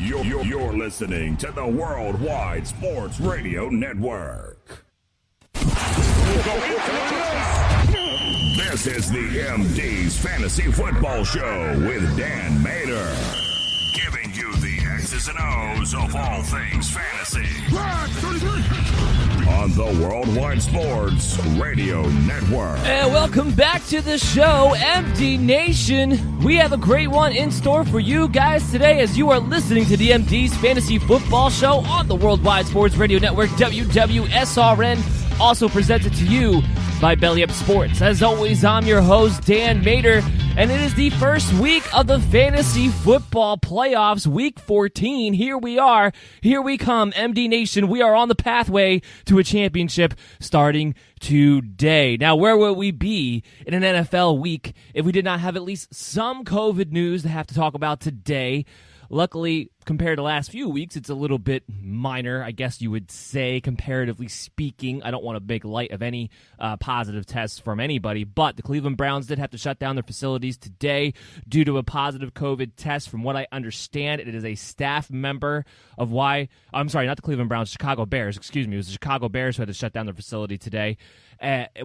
You're listening to the Worldwide Sports Radio Network. This is the MD's Fantasy Football Show with Dan Mater, giving you the X's and O's of all things fantasy on the Worldwide Sports Radio Network. And welcome back to the show, MD Nation. We have a great one in store for you guys today as you are listening to the MD's Fantasy Football Show on the Worldwide Sports Radio Network, WWSRN, also presented to you by Belly Up Sports. As always, I'm your host, Dan Mater, and it is the first week of the Fantasy Football Playoffs, Week 14. Here we are. Here we come, MD Nation. We are on the pathway to a championship starting today. Now, where would we be in an NFL week if we did not have at least some COVID news to have to talk about today? Luckily, compared to the last few weeks, it's a little bit minor, I guess you would say, comparatively speaking. I don't want to make light of any positive tests from anybody, but the Cleveland Browns did have to shut down their facilities today due to a positive COVID test. From what I understand, it is a staff member of I'm sorry, not the Cleveland Browns, Chicago Bears, excuse me. It was the Chicago Bears who had to shut down their facility today.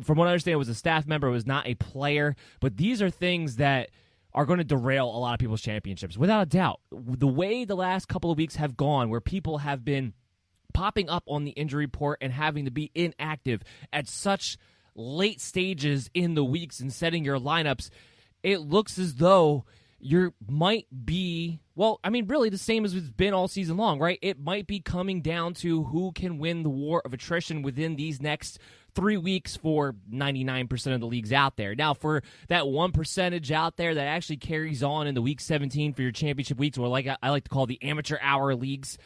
From what I understand, it was a staff member. It was not a player, but these are things that are going to derail a lot of people's championships, without a doubt. The way the last couple of weeks have gone, where people have been popping up on the injury report and having to be inactive at such late stages in the weeks and setting your lineups, it looks as though you might be, really the same as it's been all season long, right? It might be coming down to who can win the war of attrition within these next 3 weeks for 99% of the leagues out there. Now, for that 1% out there that actually carries on into Week 17 for your championship weeks, or like I like to call the amateur hour leagues,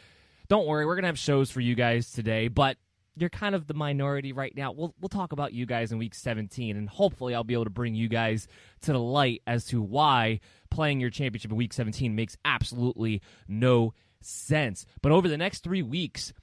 don't worry, we're going to have shows for you guys today, but you're kind of the minority right now. We'll talk about you guys in Week 17, and hopefully I'll be able to bring you guys to the light as to why playing your championship in Week 17 makes absolutely no sense. But over the next 3 weeks,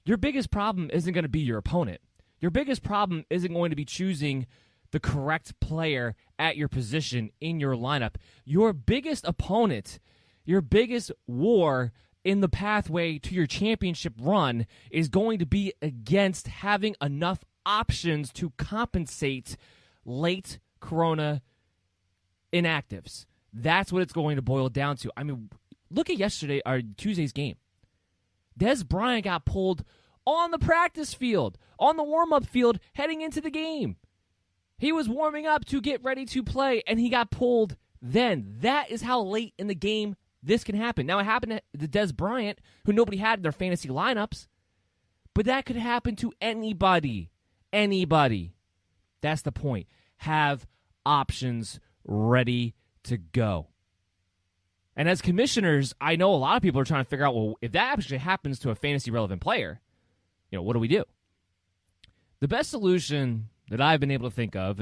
your biggest problem isn't going to be your opponent. Your biggest problem isn't going to be choosing the correct player at your position in your lineup. Your biggest opponent, your biggest war in the pathway to your championship run is going to be against having enough options to compensate late corona inactives. That's what it's going to boil down to. I mean, look at Tuesday's game. Dez Bryant got pulled on the practice field, on the warm-up field, heading into the game. He was warming up to get ready to play, and he got pulled then. That is how late in the game this can happen. Now, it happened to Dez Bryant, who nobody had in their fantasy lineups, but that could happen to anybody. Anybody. That's the point. Have options ready to go. And as commissioners, I know a lot of people are trying to figure out, well, if that actually happens to a fantasy-relevant player, what do we do? The best solution that I've been able to think of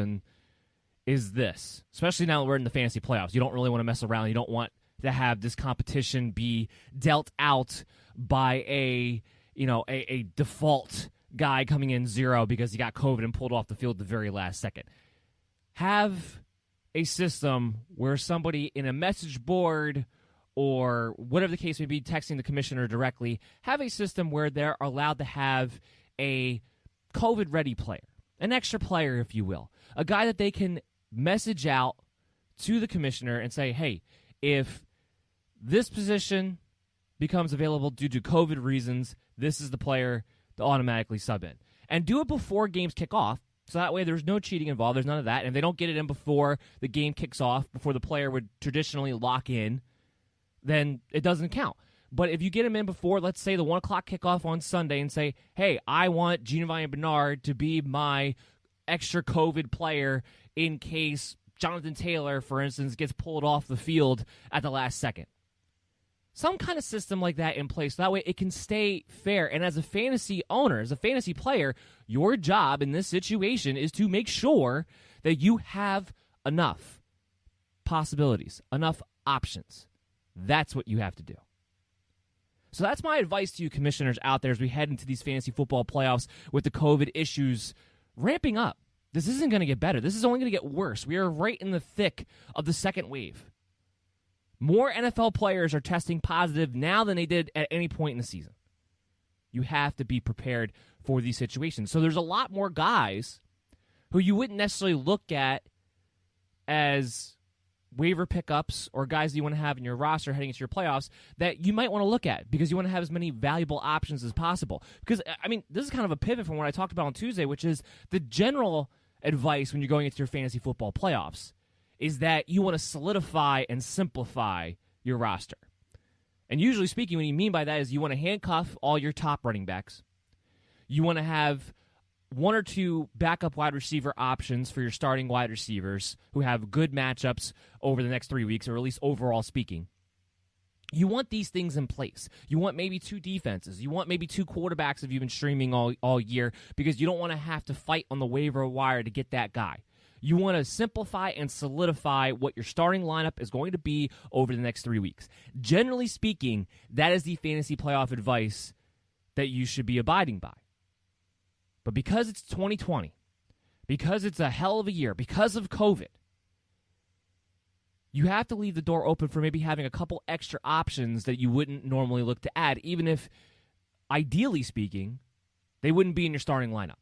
is this, especially now that we're in the fantasy playoffs. You don't really want to mess around. You don't want to have this competition be dealt out by a default guy coming in 0 because he got COVID and pulled off the field at the very last second. Have a system where somebody in a message board or whatever the case may be, texting the commissioner directly, have a system where they're allowed to have a COVID-ready player, an extra player, if you will, a guy that they can message out to the commissioner and say, hey, if this position becomes available due to COVID reasons, this is the player to automatically sub in. And do it before games kick off, so that way there's no cheating involved, there's none of that, and if they don't get it in before the game kicks off, before the player would traditionally lock in, then it doesn't count. But if you get him in before, let's say the 1 o'clock kickoff on Sunday and say, hey, I want Giovanni Bernard to be my extra COVID player in case Jonathan Taylor, for instance, gets pulled off the field at the last second. Some kind of system like that in place. So that way it can stay fair. And as a fantasy owner, as a fantasy player, your job in this situation is to make sure that you have enough possibilities, enough options. That's what you have to do. So that's my advice to you commissioners out there as we head into these fantasy football playoffs with the COVID issues ramping up. This isn't going to get better. This is only going to get worse. We are right in the thick of the second wave. More NFL players are testing positive now than they did at any point in the season. You have to be prepared for these situations. So there's a lot more guys who you wouldn't necessarily look at as waiver pickups or guys that you want to have in your roster heading into your playoffs that you might want to look at because you want to have as many valuable options as possible. Because, I mean, this is kind of a pivot from what I talked about on Tuesday, which is the general advice when you're going into your fantasy football playoffs is that you want to solidify and simplify your roster. And usually speaking, what you mean by that is you want to handcuff all your top running backs. You want to have one or two backup wide receiver options for your starting wide receivers who have good matchups over the next 3 weeks, or at least overall speaking. You want these things in place. You want maybe two defenses. You want maybe two quarterbacks if you've been streaming all year because you don't want to have to fight on the waiver wire to get that guy. You want to simplify and solidify what your starting lineup is going to be over the next 3 weeks. Generally speaking, that is the fantasy playoff advice that you should be abiding by. But because it's 2020, because it's a hell of a year, because of COVID, you have to leave the door open for maybe having a couple extra options that you wouldn't normally look to add, even if, ideally speaking, they wouldn't be in your starting lineup.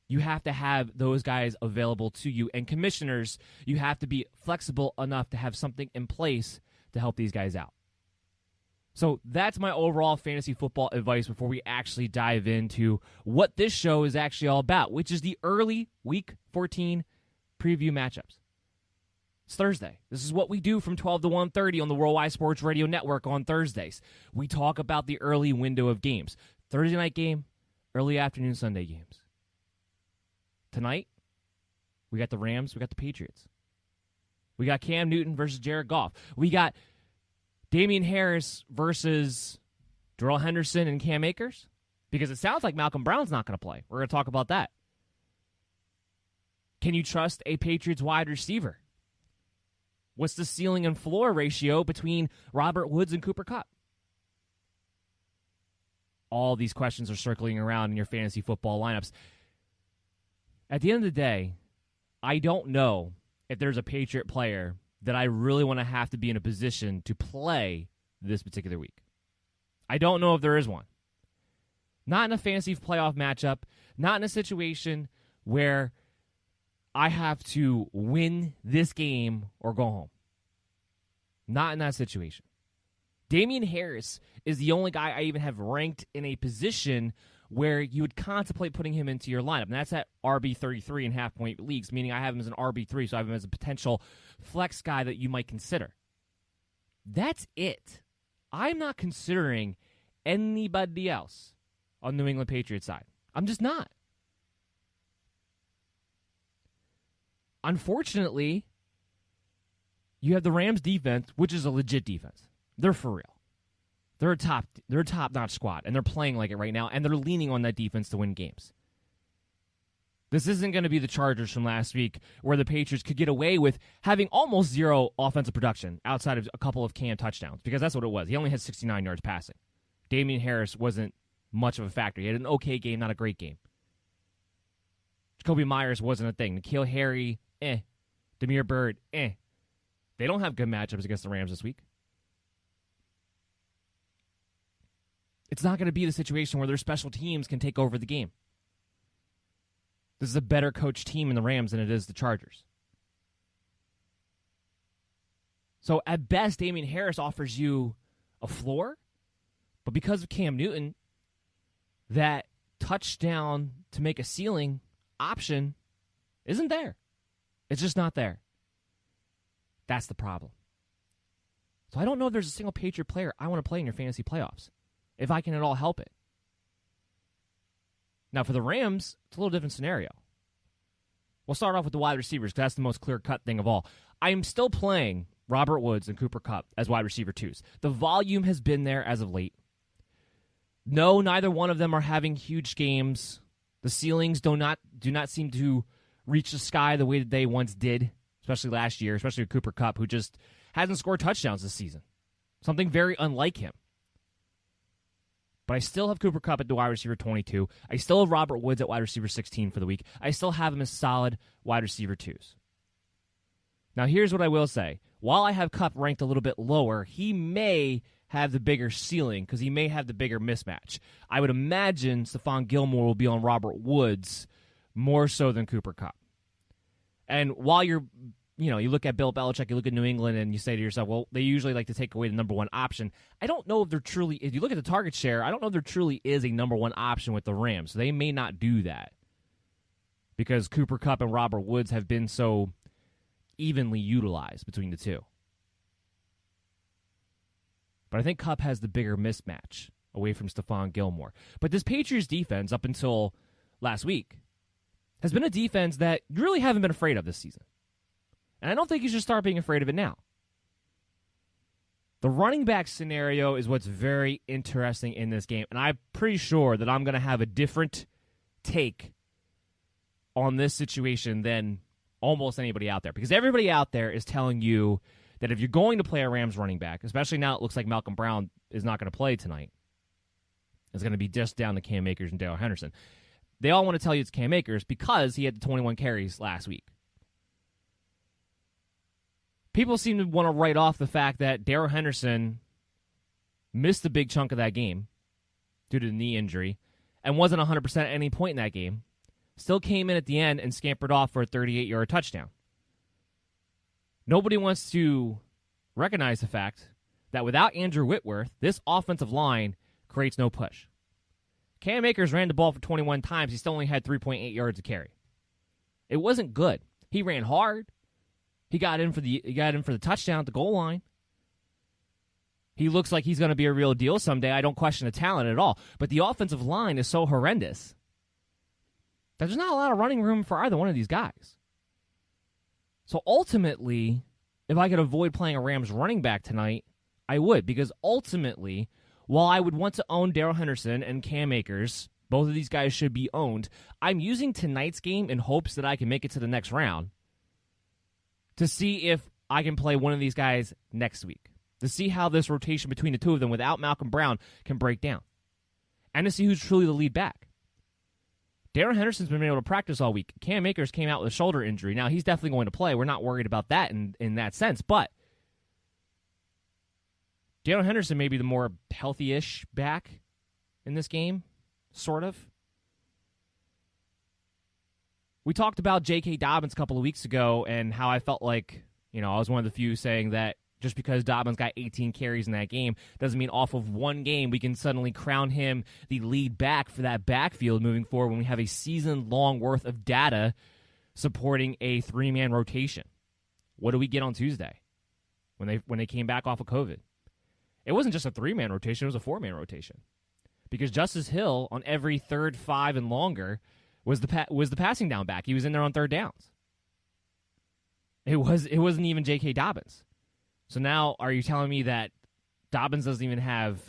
You have to have those guys available to you. And commissioners, you have to be flexible enough to have something in place to help these guys out. So that's my overall fantasy football advice before we actually dive into what this show is actually all about, which is the early Week 14 preview matchups. It's Thursday. This is what we do from 12 to 1:30 on the Worldwide Sports Radio Network on Thursdays. We talk about the early window of games. Thursday night game, early afternoon Sunday games. Tonight, we got the Rams, we got the Patriots. We got Cam Newton versus Jared Goff. We got Damien Harris versus Daryl Henderson and Cam Akers. Because it sounds like Malcolm Brown's not going to play. We're going to talk about that. Can you trust a Patriots wide receiver? What's the ceiling and floor ratio between Robert Woods and Cooper Kupp? All these questions are circling around in your fantasy football lineups. At the end of the day, I don't know if there's a Patriot player that I really want to have to be in a position to play this particular week. I don't know if there is one. Not in a fantasy playoff matchup, not in a situation where I have to win this game or go home. Not in that situation. Damien Harris is the only guy I even have ranked in a position where you would contemplate putting him into your lineup. And that's at RB33 in half-point leagues, meaning I have him as an RB3, so I have him as a potential flex guy that you might consider. That's it. I'm not considering anybody else on New England Patriots side. I'm just not. Unfortunately, you have the Rams defense, which is a legit defense. They're for real. They're a top-notch squad, and they're playing like it right now, and they're leaning on that defense to win games. This isn't going to be the Chargers from last week where the Patriots could get away with having almost zero offensive production outside of a couple of Cam touchdowns, because that's what it was. He only had 69 yards passing. Damien Harris wasn't much of a factor. He had an okay game, not a great game. Jacoby Myers wasn't a thing. N'Keal Harry, Damiere Byrd, They don't have good matchups against the Rams this week. It's not going to be the situation where their special teams can take over the game. This is a better coached team in the Rams than it is the Chargers. So at best, Damien Harris offers you a floor, but because of Cam Newton, that touchdown to make a ceiling option isn't there. It's just not there. That's the problem. So I don't know if there's a single Patriot player I want to play in your fantasy playoffs, if I can at all help it. Now, for the Rams, it's a little different scenario. We'll start off with the wide receivers, because that's the most clear-cut thing of all. I am still playing Robert Woods and Cooper Kupp as wide receiver twos. The volume has been there as of late. No, neither one of them are having huge games. The ceilings do not seem to reach the sky the way that they once did, especially last year, especially with Cooper Kupp, who just hasn't scored touchdowns this season. Something very unlike him. But I still have Cooper Kupp at the wide receiver 22. I still have Robert Woods at wide receiver 16 for the week. I still have him as solid wide receiver 2s. Now, here's what I will say. While I have Kupp ranked a little bit lower, he may have the bigger ceiling because he may have the bigger mismatch. I would imagine Stephon Gilmore will be on Robert Woods more so than Cooper Kupp. And while you look at Bill Belichick, you look at New England, and you say to yourself, well, they usually like to take away the number one option. I don't know if if you look at the target share, I don't know if there truly is a number one option with the Rams. They may not do that because Cooper Kupp and Robert Woods have been so evenly utilized between the two. But I think Kupp has the bigger mismatch away from Stephon Gilmore. But this Patriots defense, up until last week, has been a defense that you really haven't been afraid of this season. And I don't think you should start being afraid of it now. The running back scenario is what's very interesting in this game. And I'm pretty sure that I'm going to have a different take on this situation than almost anybody out there. Because everybody out there is telling you that if you're going to play a Rams running back, especially now it looks like Malcolm Brown is not going to play tonight, it's going to be just down to Cam Akers and Daryl Henderson. They all want to tell you it's Cam Akers because he had the 21 carries last week. People seem to want to write off the fact that Daryl Henderson missed a big chunk of that game due to the knee injury and wasn't 100% at any point in that game. Still came in at the end and scampered off for a 38-yard touchdown. Nobody wants to recognize the fact that without Andrew Whitworth, this offensive line creates no push. Cam Akers ran the ball for 21 times. He still only had 3.8 yards to carry. It wasn't good. He ran hard. He got in for the touchdown at the goal line. He looks like he's going to be a real deal someday. I don't question the talent at all. But the offensive line is so horrendous that there's not a lot of running room for either one of these guys. So ultimately, if I could avoid playing a Rams running back tonight, I would. Because ultimately, while I would want to own Daryl Henderson and Cam Akers, both of these guys should be owned, I'm using tonight's game in hopes that I can make it to the next round to see if I can play one of these guys next week, to see how this rotation between the two of them without Malcolm Brown can break down, and to see who's truly the lead back. Daryl Henderson's been able to practice all week. Cam Akers came out with a shoulder injury. Now, he's definitely going to play. We're not worried about that in that sense, but Daryl Henderson may be the more healthy-ish back in this game, sort of. We talked about J.K. Dobbins a couple of weeks ago and how I felt like, I was one of the few saying that just because Dobbins got 18 carries in that game doesn't mean off of one game we can suddenly crown him the lead back for that backfield moving forward when we have a season-long worth of data supporting a three-man rotation. What do we get on Tuesday when they came back off of COVID? It wasn't just a three-man rotation, it was a four-man rotation. Because Justice Hill, on every third, 5, and longer, was the passing down back. He was in there on third downs. It wasn't even J.K. Dobbins. So now, are you telling me that Dobbins doesn't even have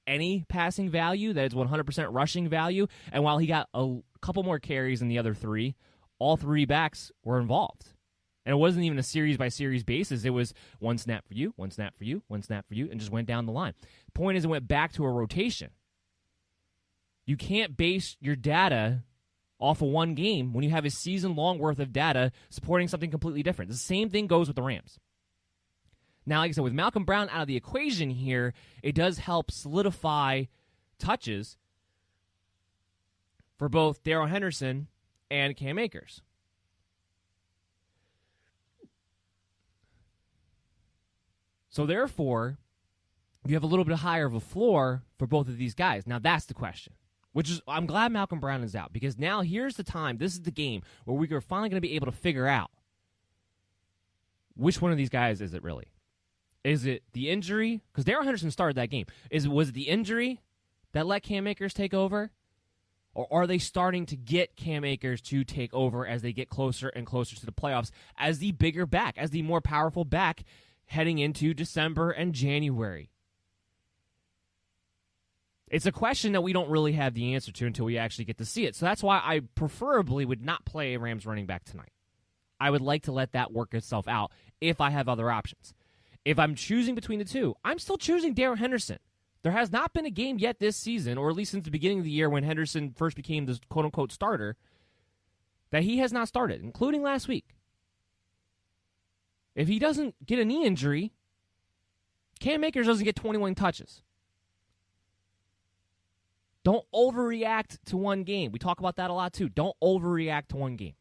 any passing value, that it's 100% rushing value, and while he got a couple more carries than the other three, all three backs were involved? And it wasn't even a series-by-series basis. It was one snap for you, one snap for you, one snap for you, and just went down the line. The point is, it went back to a rotation. You can't base your data off of one game when you have a season-long worth of data supporting something completely different. The same thing goes with the Rams. Now, like I said, with Malcolm Brown out of the equation here, it does help solidify touches for both Daryl Henderson and Cam Akers. So therefore, you have a little bit higher of a floor for both of these guys. Now, that's the question. Which is, I'm glad Malcolm Brown is out, because now here's the time, this is the game where we are finally going to be able to figure out which one of these guys is it really. Is it the injury? Because Daryl Henderson started that game. Was it the injury that let Cam Akers take over? Or are they starting to get Cam Akers to take over as they get closer and closer to the playoffs as the bigger back, as the more powerful back heading into December and January? It's a question that we don't really have the answer to until we actually get to see it. So that's why I preferably would not play a Rams running back tonight. I would like to let that work itself out if I have other options. If I'm choosing between the two, I'm still choosing Daryl Henderson. There has not been a game yet this season, or at least since the beginning of the year when Henderson first became the quote-unquote starter, that he has not started, including last week. If he doesn't get a knee injury, Cam Akers doesn't get 21 touches. Don't overreact to one game. We talk about that a lot too. Don't overreact to one game.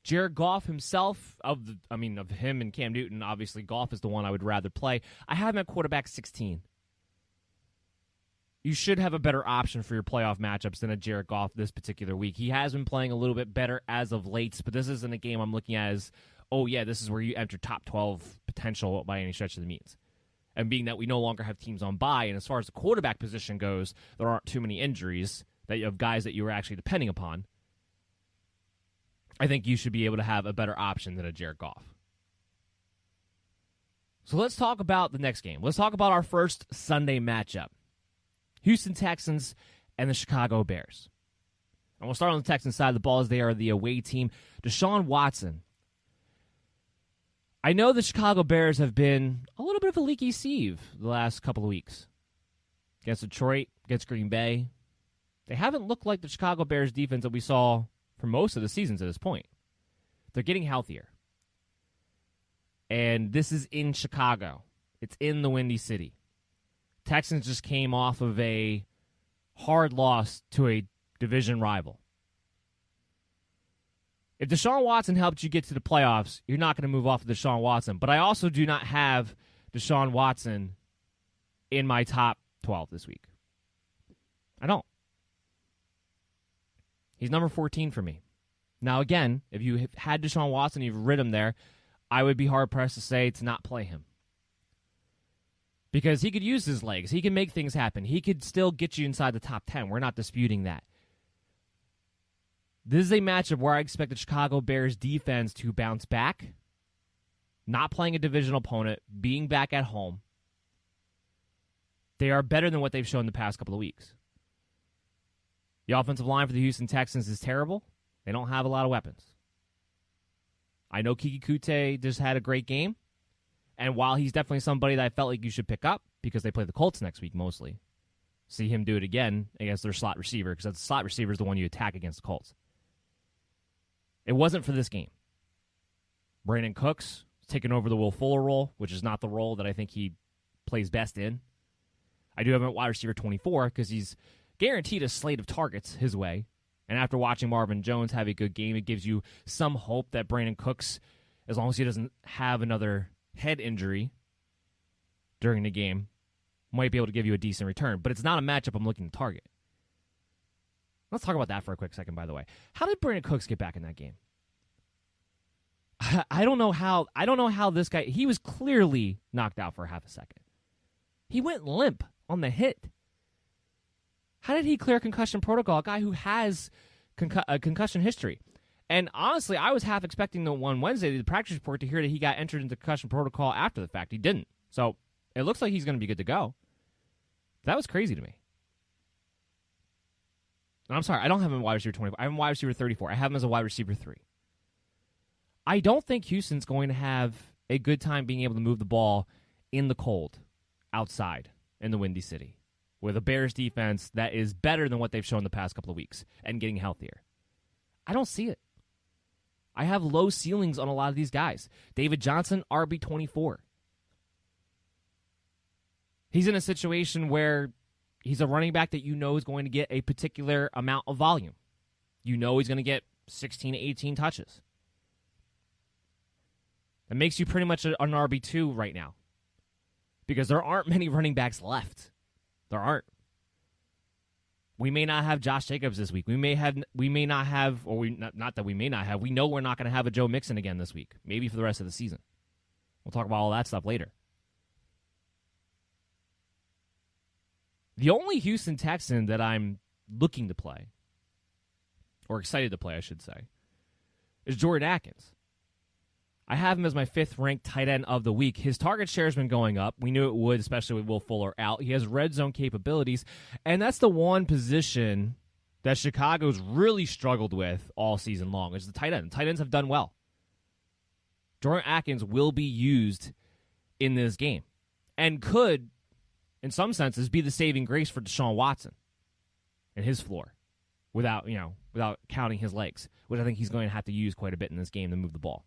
Jared Goff himself, of him and Cam Newton, obviously Goff is the one I would rather play. I have him at quarterback 16. You should have a better option for your playoff matchups than a Jared Goff this particular week. He has been playing a little bit better as of late, but this isn't a game I'm looking at as, oh yeah, this is where you enter top 12 potential by any stretch of the means. And being that we no longer have teams on bye, and as far as the quarterback position goes, there aren't too many injuries that you have guys that you were actually depending upon. I think you should be able to have a better option than a Jared Goff. So let's talk about the next game. Let's talk about our first Sunday matchup. Houston Texans and the Chicago Bears. And we'll start on the Texans side of the ball as they are the away team. Deshaun Watson. I know the Chicago Bears have been a little bit of a leaky sieve the last couple of weeks. Against Detroit, against Green Bay. They haven't looked like the Chicago Bears defense that we saw for most of the seasons at this point. They're getting healthier. And this is in Chicago. It's in the Windy City. Texans just came off of a hard loss to a division rival. If Deshaun Watson helped you get to the playoffs, you're not going to move off of Deshaun Watson. But I also do not have Deshaun Watson in my top 12 this week. I don't. He's number 14 for me. Now, again, if you have had Deshaun Watson, you've rid him there, I would be hard-pressed to say to not play him. Because he could use his legs. He can make things happen. He could still get you inside the top 10. We're not disputing that. This is a matchup where I expect the Chicago Bears defense to bounce back, not playing a divisional opponent, being back at home. They are better than what they've shown the past couple of weeks. The offensive line for the Houston Texans is terrible. They don't have a lot of weapons. I know Kiki Kute just had a great game. And while he's definitely somebody that I felt like you should pick up because they play the Colts next week mostly, see him do it again against their slot receiver because that slot receiver is the one you attack against the Colts. It wasn't for this game. Brandon Cooks taking over the Will Fuller role, which is not the role that I think he plays best in. I do have him at wide receiver 24 because he's guaranteed a slate of targets his way. And after watching Marvin Jones have a good game, it gives you some hope that Brandon Cooks, as long as he doesn't have another head injury during the game, might be able to give you a decent return. But it's not a matchup I'm looking to target. Let's talk about that for a quick second, by the way. How did Brandon Cooks get back in that game? I don't know how this guy, he was clearly knocked out for half a second. He went limp on the hit. How did he clear concussion protocol? A guy who has a concussion history. And honestly, I was half expecting the one Wednesday, the practice report, to hear that he got entered into concussion protocol after the fact. He didn't. So it looks like he's going to be good to go. That was crazy to me. And I'm sorry, I don't have him as wide receiver 24. I have him wide receiver 34. I have him as a wide receiver 3. I don't think Houston's going to have a good time being able to move the ball in the cold, outside, in the Windy City, with a Bears defense that is better than what they've shown the past couple of weeks and getting healthier. I don't see it. I have low ceilings on a lot of these guys. David Johnson, RB24. He's in a situation where he's a running back that you know is going to get a particular amount of volume. You know he's going to get 16 to 18 touches. That makes you pretty much an RB2 right now. Because there aren't many running backs left. There aren't. We may not have Josh Jacobs this week. We know we're not going to have a Joe Mixon again this week. Maybe for the rest of the season. We'll talk about all that stuff later. The only Houston Texan that I'm looking to play, or excited to play, I should say, is Jordan Atkins. I have him as my 5th-ranked tight end of the week. His target share has been going up. We knew it would, especially with Will Fuller out. He has red zone capabilities, and that's the one position that Chicago's really struggled with all season long, is the tight end. The tight ends have done well. Jordan Atkins will be used in this game and could, in some senses, be the saving grace for Deshaun Watson and his floor. without counting his legs, which I think he's going to have to use quite a bit in this game to move the ball.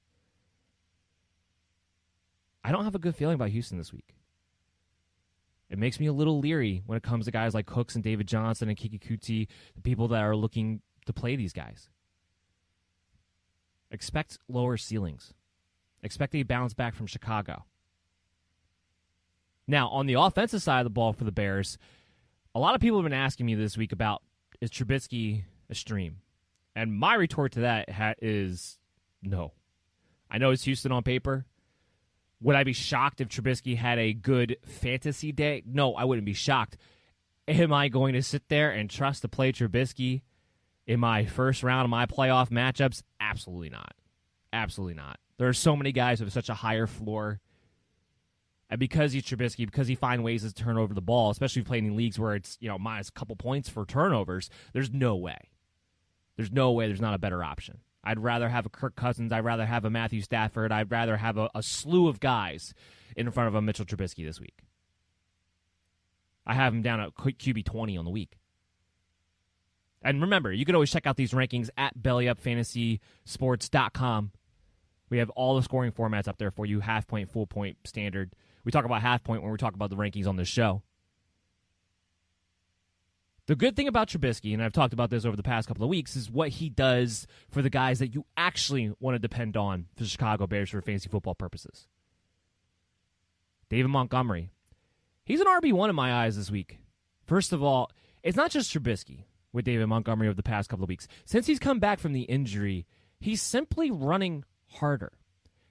I don't have a good feeling about Houston this week. It makes me a little leery when it comes to guys like Cooks and David Johnson and Kiki Kuti, the people that are looking to play these guys. Expect lower ceilings. Expect a bounce back from Chicago. Now, on the offensive side of the ball for the Bears, a lot of people have been asking me this week about, is Trubisky a stream? And my retort to that is no. I know it's Houston on paper. Would I be shocked if Trubisky had a good fantasy day? No, I wouldn't be shocked. Am I going to sit there and trust to play Trubisky in my first round of my playoff matchups? Absolutely not. Absolutely not. There are so many guys with such a higher floor. And because he's Trubisky, because he finds ways to turn over the ball, especially playing in leagues where it's, minus a couple points for turnovers, there's no way. There's no way there's not a better option. I'd rather have a Kirk Cousins. I'd rather have a Matthew Stafford. I'd rather have a slew of guys in front of a Mitchell Trubisky this week. I have him down at QB 20 on the week. And remember, you can always check out these rankings at bellyupfantasysports.com. We have all the scoring formats up there for you, half point, full point, standard. We talk about half point when we talk about the rankings on this show. The good thing about Trubisky, and I've talked about this over the past couple of weeks, is what he does for the guys that you actually want to depend on for the Chicago Bears for fantasy football purposes. David Montgomery. He's an RB1 in my eyes this week. First of all, it's not just Trubisky with David Montgomery over the past couple of weeks. Since he's come back from the injury, he's simply running harder.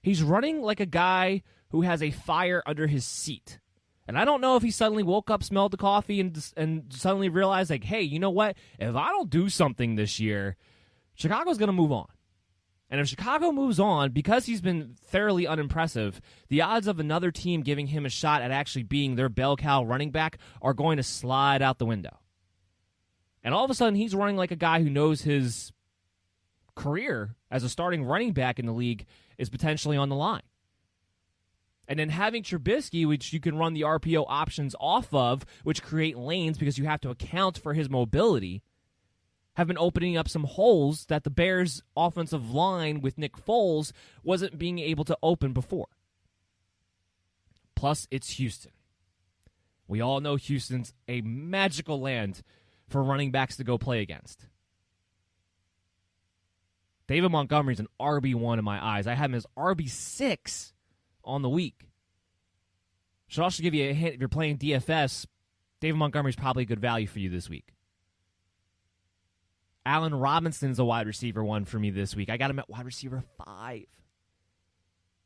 He's running like a guy who has a fire under his seat. And I don't know if he suddenly woke up, smelled the coffee, and suddenly realized, like, hey, you know what? If I don't do something this year, Chicago's going to move on. And if Chicago moves on, because he's been thoroughly unimpressive, the odds of another team giving him a shot at actually being their bell cow running back are going to slide out the window. And all of a sudden, he's running like a guy who knows his career as a starting running back in the league is potentially on the line. And then having Trubisky, which you can run the RPO options off of, which create lanes because you have to account for his mobility, have been opening up some holes that the Bears' offensive line with Nick Foles wasn't being able to open before. Plus, it's Houston. We all know Houston's a magical land for running backs to go play against. David Montgomery's an RB1 in my eyes. I have him as RB6 on the week. Should also give you a hint, if you're playing DFS, David Montgomery's probably a good value for you this week. Allen Robinson's a wide receiver one for me this week. I got him at wide receiver 5.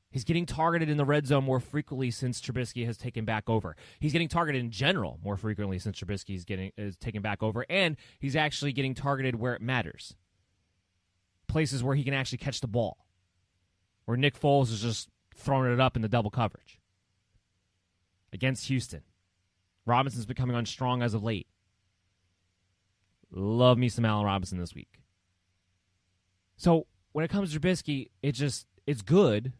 He's getting targeted in the red zone more frequently since Trubisky has taken back over. He's getting targeted in general more frequently since Trubisky is taken back over, and he's actually getting targeted where it matters. Places where he can actually catch the ball. Where Nick Foles is just throwing it up in the double coverage. Against Houston. Robinson's been coming on strong as of late. Love me some Allen Robinson this week. So, when it comes to Trubisky, it's good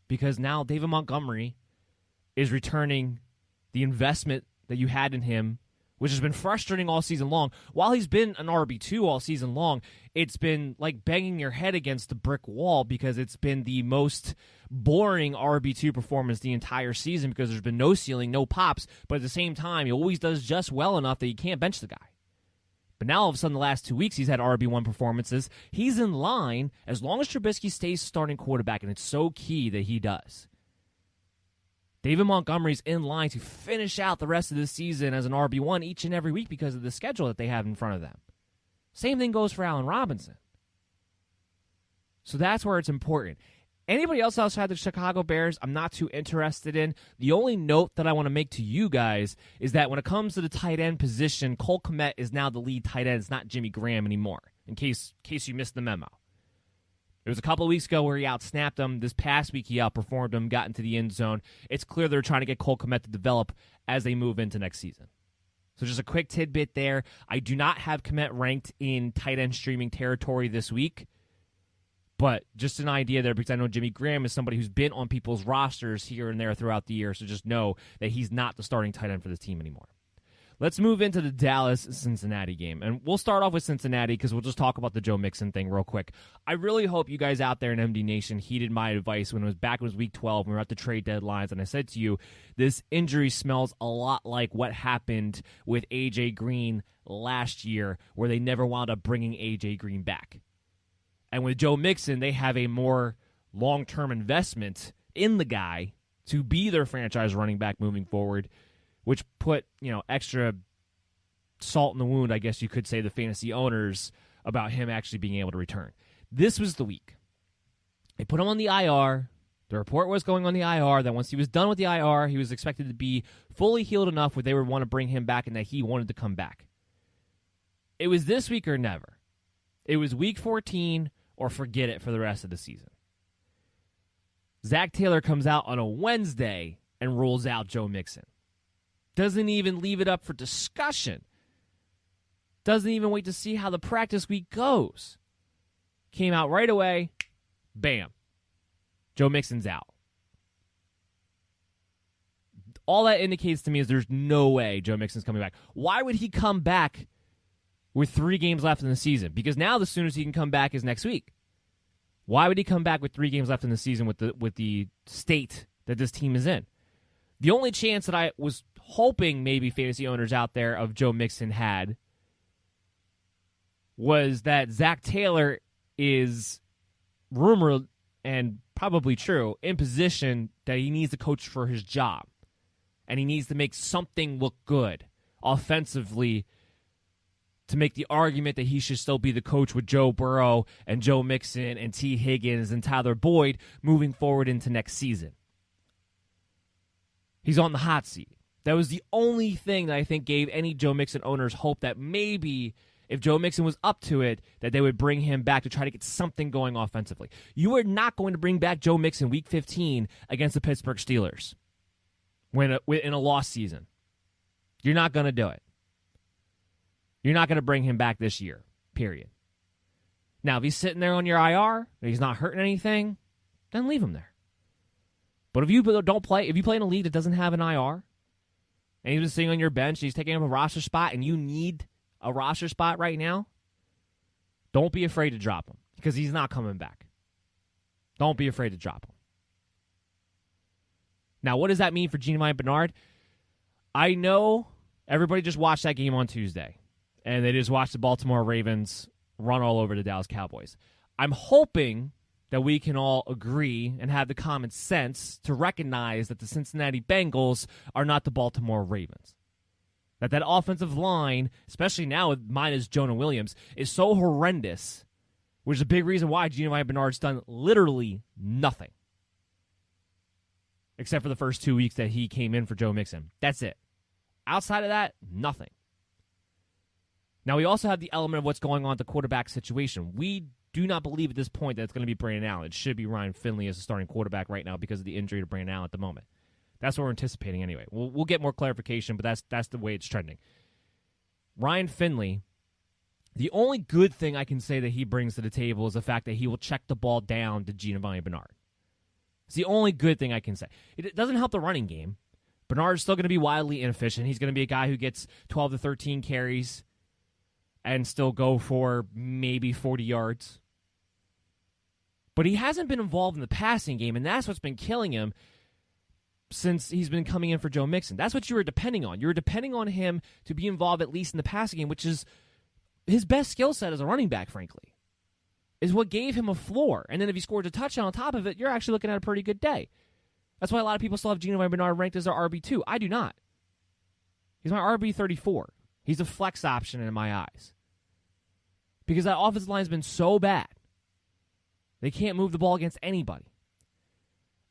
because now David Montgomery is returning the investment that you had in him, which has been frustrating all season long. While he's been an RB2 all season long, it's been like banging your head against the brick wall because it's been the most boring RB2 performance the entire season because there's been no ceiling, no pops, but at the same time, he always does just well enough that you can't bench the guy. But now, all of a sudden, the last 2 weeks, he's had RB1 performances. He's in line as long as Trubisky stays starting quarterback, and it's so key that he does. David Montgomery's in line to finish out the rest of the season as an RB1 each and every week because of the schedule that they have in front of them. Same thing goes for Allen Robinson. So that's where it's important. Anybody else outside the Chicago Bears, I'm not too interested in. The only note that I want to make to you guys is that when it comes to the tight end position, Colt Mccoy is now the lead tight end. It's not Jimmy Graham anymore, in case you missed the memo. It was a couple of weeks ago where he outsnapped him. This past week, he outperformed him, got into the end zone. It's clear they're trying to get Colt Mccoy to develop as they move into next season. So just a quick tidbit there. I do not have Mccoy ranked in tight end streaming territory this week. But just an idea there because I know Jimmy Graham is somebody who's been on people's rosters here and there throughout the year. So just know that he's not the starting tight end for this team anymore. Let's move into the Dallas-Cincinnati game. And we'll start off with Cincinnati because we'll just talk about the Joe Mixon thing real quick. I really hope you guys out there in MD Nation heeded my advice when it was week 12, when we were at the trade deadlines, and I said to you, this injury smells a lot like what happened with A.J. Green last year, where they never wound up bringing A.J. Green back. And with Joe Mixon, they have a more long-term investment in the guy to be their franchise running back moving forward, which put, extra salt in the wound, I guess you could say, the fantasy owners about him actually being able to return. This was the week. They put him on the IR. The report was going on the IR that once he was done with the IR, he was expected to be fully healed enough where they would want to bring him back and that he wanted to come back. It was this week or never. It was week 14 or forget it for the rest of the season. Zach Taylor comes out on a Wednesday and rules out Joe Mixon. Doesn't even leave it up for discussion. Doesn't even wait to see how the practice week goes. Came out right away. Bam. Joe Mixon's out. All that indicates to me is there's no way Joe Mixon's coming back. Why would he come back with 3 games left in the season? Because now the soonest he can come back is next week. Why would he come back with 3 games left in the season with the state that this team is in? The only chance that I was hoping maybe fantasy owners out there of Joe Mixon had was that Zach Taylor is rumored and probably true in position that he needs to coach for his job. And he needs to make something look good offensively to make the argument that he should still be the coach with Joe Burrow and Joe Mixon and T. Higgins and Tyler Boyd moving forward into next season. He's on the hot seat. That was the only thing that I think gave any Joe Mixon owners hope that maybe if Joe Mixon was up to it, that they would bring him back to try to get something going offensively. You are not going to bring back Joe Mixon week 15 against the Pittsburgh Steelers in a lost season. You're not going to do it. You're not going to bring him back this year, period. Now, if he's sitting there on your IR, and he's not hurting anything, then leave him there. But if you play in a league that doesn't have an IR, and he's been sitting on your bench, he's taking up a roster spot, and you need a roster spot right now, don't be afraid to drop him, because he's not coming back. Don't be afraid to drop him. Now, what does that mean for Giovanni Bernard? I know everybody just watched that game on Tuesday, and they just watched the Baltimore Ravens run all over the Dallas Cowboys. I'm hoping that we can all agree and have the common sense to recognize that the Cincinnati Bengals are not the Baltimore Ravens. That offensive line, especially now with minus Jonah Williams, is so horrendous, which is a big reason why Giovanni Bernard's done literally nothing. Except for the first 2 weeks that he came in for Joe Mixon. That's it. Outside of that, nothing. Now, we also have the element of what's going on at the quarterback situation. We do not believe at this point that it's going to be Brandon Allen. It should be Ryan Finley as the starting quarterback right now because of the injury to Brandon Allen at the moment. That's what we're anticipating anyway. We'll get more clarification, but that's the way it's trending. Ryan Finley, the only good thing I can say that he brings to the table is the fact that he will check the ball down to Giovanni Bernard. It's the only good thing I can say. It doesn't help the running game. Bernard's still going to be wildly inefficient. He's going to be a guy who gets 12 to 13 carries and still go for maybe 40 yards. But he hasn't been involved in the passing game, and that's what's been killing him since he's been coming in for Joe Mixon. That's what you were depending on. You were depending on him to be involved at least in the passing game, which is his best skill set as a running back, frankly, is what gave him a floor. And then if he scores a touchdown on top of it, you're actually looking at a pretty good day. That's why a lot of people still have Giovanni Bernard ranked as their RB2. I do not. He's my RB34. He's a flex option in my eyes. Because that offensive line has been so bad. They can't move the ball against anybody.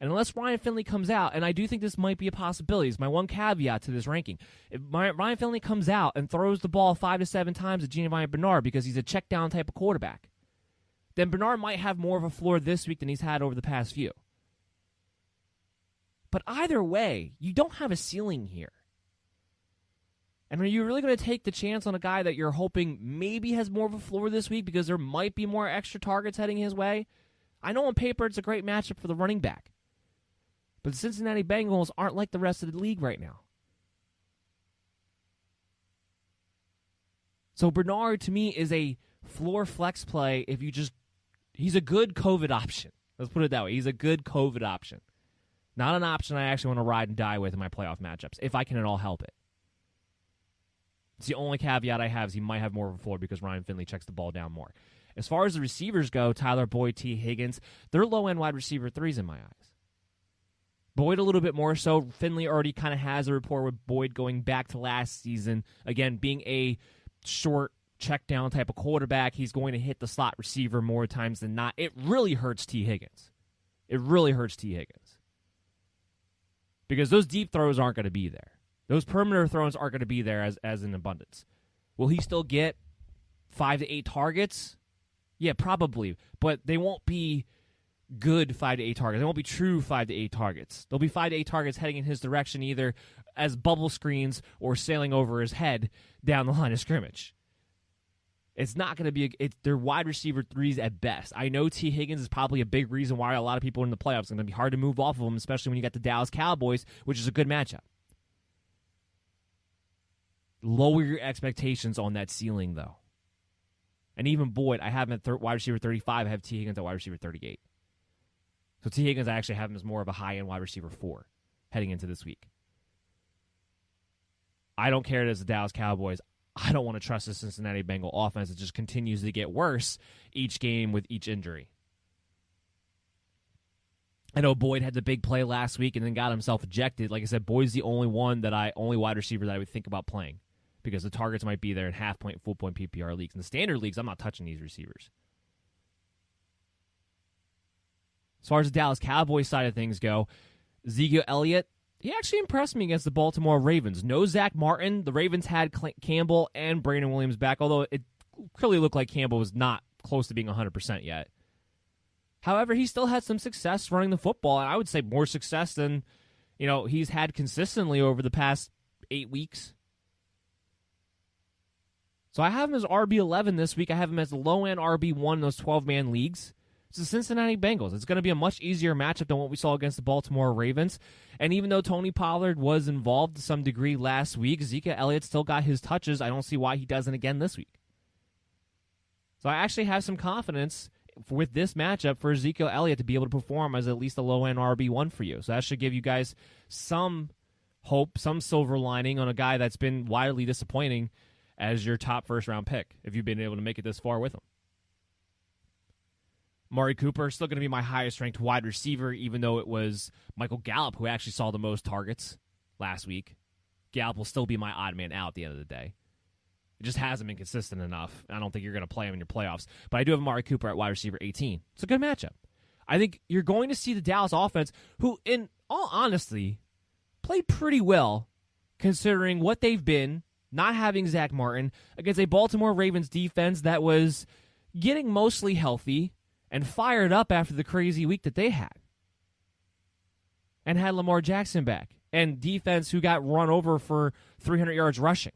And unless Ryan Finley comes out, and I do think this might be a possibility, it's my one caveat to this ranking. If Ryan Finley comes out and throws the ball 5 to 7 times at Giovanni Bernard because he's a check down type of quarterback, then Bernard might have more of a floor this week than he's had over the past few. But either way, you don't have a ceiling here. And are you really going to take the chance on a guy that you're hoping maybe has more of a floor this week because there might be more extra targets heading his way? I know on paper it's a great matchup for the running back. But the Cincinnati Bengals aren't like the rest of the league right now. So Bernard, to me, is a floor flex play if you just... He's a good COVID option. Let's put it that way. He's a good COVID option. Not an option I actually want to ride and die with in my playoff matchups, if I can at all help it. It's the only caveat I have is he might have more of a floor because Ryan Finley checks the ball down more. As far as the receivers go, Tyler Boyd, T. Higgins, they're low-end wide receiver threes in my eyes. Boyd a little bit more so. Finley already kind of has a rapport with Boyd going back to last season. Again, being a short check-down type of quarterback, he's going to hit the slot receiver more times than not. It really hurts T. Higgins. It really hurts T. Higgins. Because those deep throws aren't going to be there. Those perimeter throws aren't going to be there as in abundance. Will he still get 5 to 8 targets? Yeah, probably. But they won't be good 5 to 8 targets. They won't be true 5 to 8 targets. There'll be 5 to 8 targets heading in his direction either as bubble screens or sailing over his head down the line of scrimmage. It's not going to be they're wide receiver threes at best. I know T. Higgins is probably a big reason why a lot of people in the playoffs are going to be hard to move off of him, especially when you got the Dallas Cowboys, which is a good matchup. Lower your expectations on that ceiling, though. And even Boyd, I have him at wide receiver 35. I have T. Higgins at wide receiver 38. So T. Higgins, I actually have him as more of a high-end wide receiver 4 heading into this week. I don't care as the Dallas Cowboys. I don't want to trust the Cincinnati Bengal offense. It just continues to get worse each game with each injury. I know Boyd had the big play last week and then got himself ejected. Like I said, Boyd's the only wide receiver that I would think about playing because the targets might be there in half-point, full-point PPR leagues. In the standard leagues, I'm not touching these receivers. As far as the Dallas Cowboys side of things go, Ezekiel Elliott, he actually impressed me against the Baltimore Ravens. No Zach Martin. The Ravens had Campbell and Brandon Williams back, although it clearly looked like Campbell was not close to being 100% yet. However, he still had some success running the football, and I would say more success than he's had consistently over the past 8 weeks. So I have him as RB11 this week. I have him as the low-end RB1 in those 12-man leagues. It's the Cincinnati Bengals. It's going to be a much easier matchup than what we saw against the Baltimore Ravens. And even though Tony Pollard was involved to some degree last week, Ezekiel Elliott still got his touches. I don't see why he doesn't again this week. So I actually have some confidence with this matchup for Ezekiel Elliott to be able to perform as at least a low-end RB1 for you. So that should give you guys some hope, some silver lining on a guy that's been widely disappointing as your top first-round pick, if you've been able to make it this far with him. Amari Cooper, still going to be my highest-ranked wide receiver, even though it was Michael Gallup who actually saw the most targets last week. Gallup will still be my odd man out at the end of the day. It just hasn't been consistent enough. I don't think you're going to play him in your playoffs. But I do have Amari Cooper at wide receiver 18. It's a good matchup. I think you're going to see the Dallas offense, who, in all honesty, played pretty well considering what they've been, not having Zach Martin, against a Baltimore Ravens defense that was getting mostly healthy and fired up after the crazy week that they had. And had Lamar Jackson back. And defense who got run over for 300 yards rushing.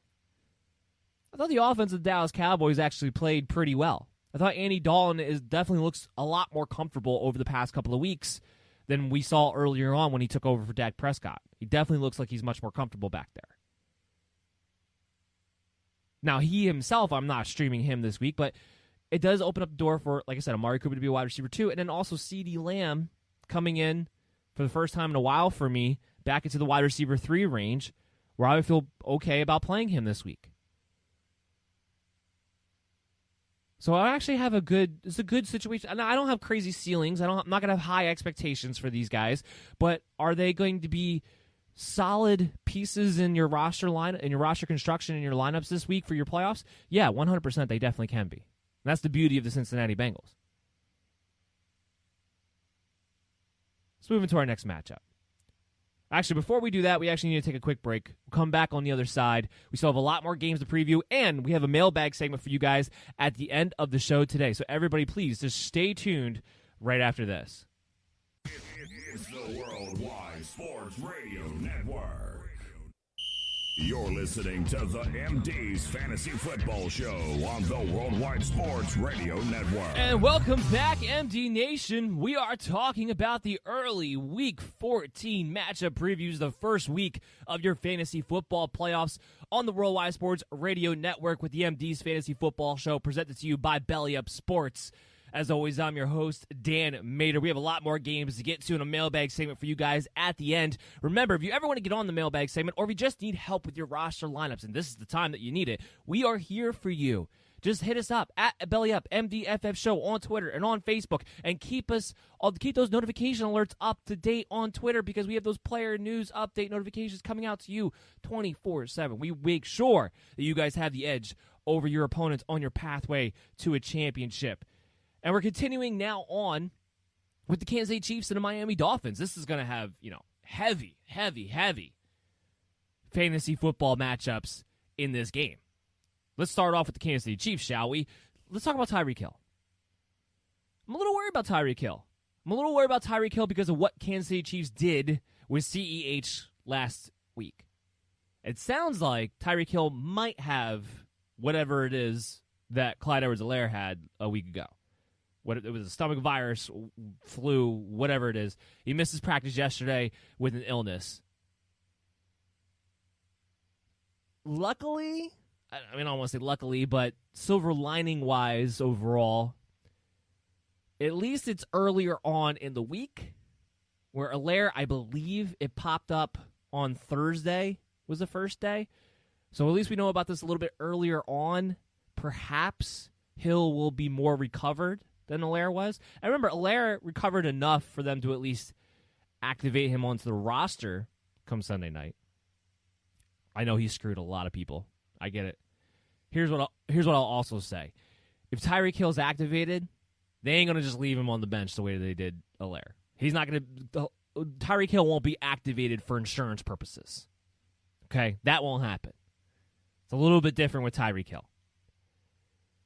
I thought the offense of the Dallas Cowboys actually played pretty well. I thought Andy Dalton definitely looks a lot more comfortable over the past couple of weeks than we saw earlier on when he took over for Dak Prescott. He definitely looks like he's much more comfortable back there. Now, he himself, I'm not streaming him this week, but it does open up the door for, like I said, Amari Cooper to be a wide receiver too, and then also CeeDee Lamb coming in for the first time in a while for me, back into the wide receiver 3 range, where I would feel okay about playing him this week. So I actually have it's a good situation. And I don't have crazy ceilings. I'm not going to have high expectations for these guys, but are they going to be solid pieces in your roster line, in your roster construction, in your lineups this week for your playoffs? Yeah, 100% they definitely can be. And that's the beauty of the Cincinnati Bengals. Let's move into our next matchup. Actually, before we do that, we actually need to take a quick break. We'll come back on the other side. We still have a lot more games to preview, and we have a mailbag segment for you guys at the end of the show today. So everybody, please, just stay tuned right after this. It's the Worldwide Sports Radio Network. You're listening to the MD's Fantasy Football Show on the Worldwide Sports Radio Network. And welcome back, MD Nation. We are talking about the early Week 14 matchup previews, the first week of your fantasy football playoffs on the Worldwide Sports Radio Network with the MD's Fantasy Football Show presented to you by Belly Up Sports. As always, I'm your host, Dan Mader. We have a lot more games to get to in a mailbag segment for you guys at the end. Remember, if you ever want to get on the mailbag segment or if you just need help with your roster lineups, and this is the time that you need it, we are here for you. Just hit us up at BellyUpMDFF Show on Twitter and on Facebook, and keep those notification alerts up to date on Twitter because we have those player news update notifications coming out to you 24/7. We make sure that you guys have the edge over your opponents on your pathway to a championship. And we're continuing now on with the Kansas City Chiefs and the Miami Dolphins. This is going to have, heavy fantasy football matchups in this game. Let's start off with the Kansas City Chiefs, shall we? Let's talk about Tyreek Hill. I'm a little worried about Tyreek Hill because of what Kansas City Chiefs did with CEH last week. It sounds like Tyreek Hill might have whatever it is that Clyde Edwards-Helaire had a week ago. It was a stomach virus, flu, whatever it is. He missed his practice yesterday with an illness. Luckily, I don't want to say luckily, but silver lining-wise overall, at least it's earlier on in the week where Helaire, I believe it popped up on Thursday was the first day. So at least we know about this a little bit earlier on. Perhaps Hill will be more recovered than Helaire was. I remember Helaire recovered enough for them to at least activate him onto the roster come Sunday night. I know he screwed a lot of people. I get it. Here's what I'll also say. If Tyreek Hill's activated, they ain't going to just leave him on the bench the way they did Helaire. He's not going to Tyreek Hill won't be activated for insurance purposes. Okay? That won't happen. It's a little bit different with Tyreek Hill.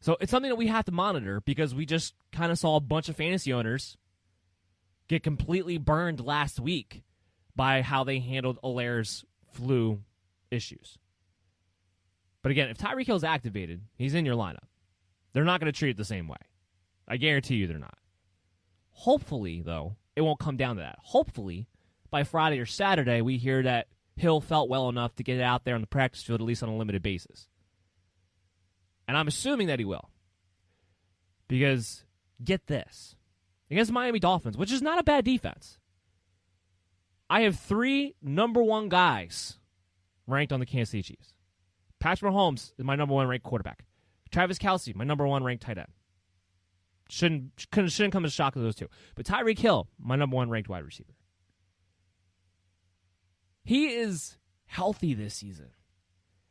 So it's something that we have to monitor because we just kind of saw a bunch of fantasy owners get completely burned last week by how they handled Helaire's flu issues. But again, if Tyreek Hill's activated, he's in your lineup. They're not going to treat it the same way. I guarantee you they're not. Hopefully, though, it won't come down to that. Hopefully, by Friday or Saturday, we hear that Hill felt well enough to get out there on the practice field, at least on a limited basis. And I'm assuming that he will. Because, get this. Against Miami Dolphins, which is not a bad defense, I have 3 number 1 guys ranked on the Kansas City Chiefs. Patrick Mahomes is my number 1 ranked quarterback. Travis Kelce, my number 1 ranked tight end. Shouldn't come as a shock to those two. But Tyreek Hill, my number 1 ranked wide receiver. He is healthy this season.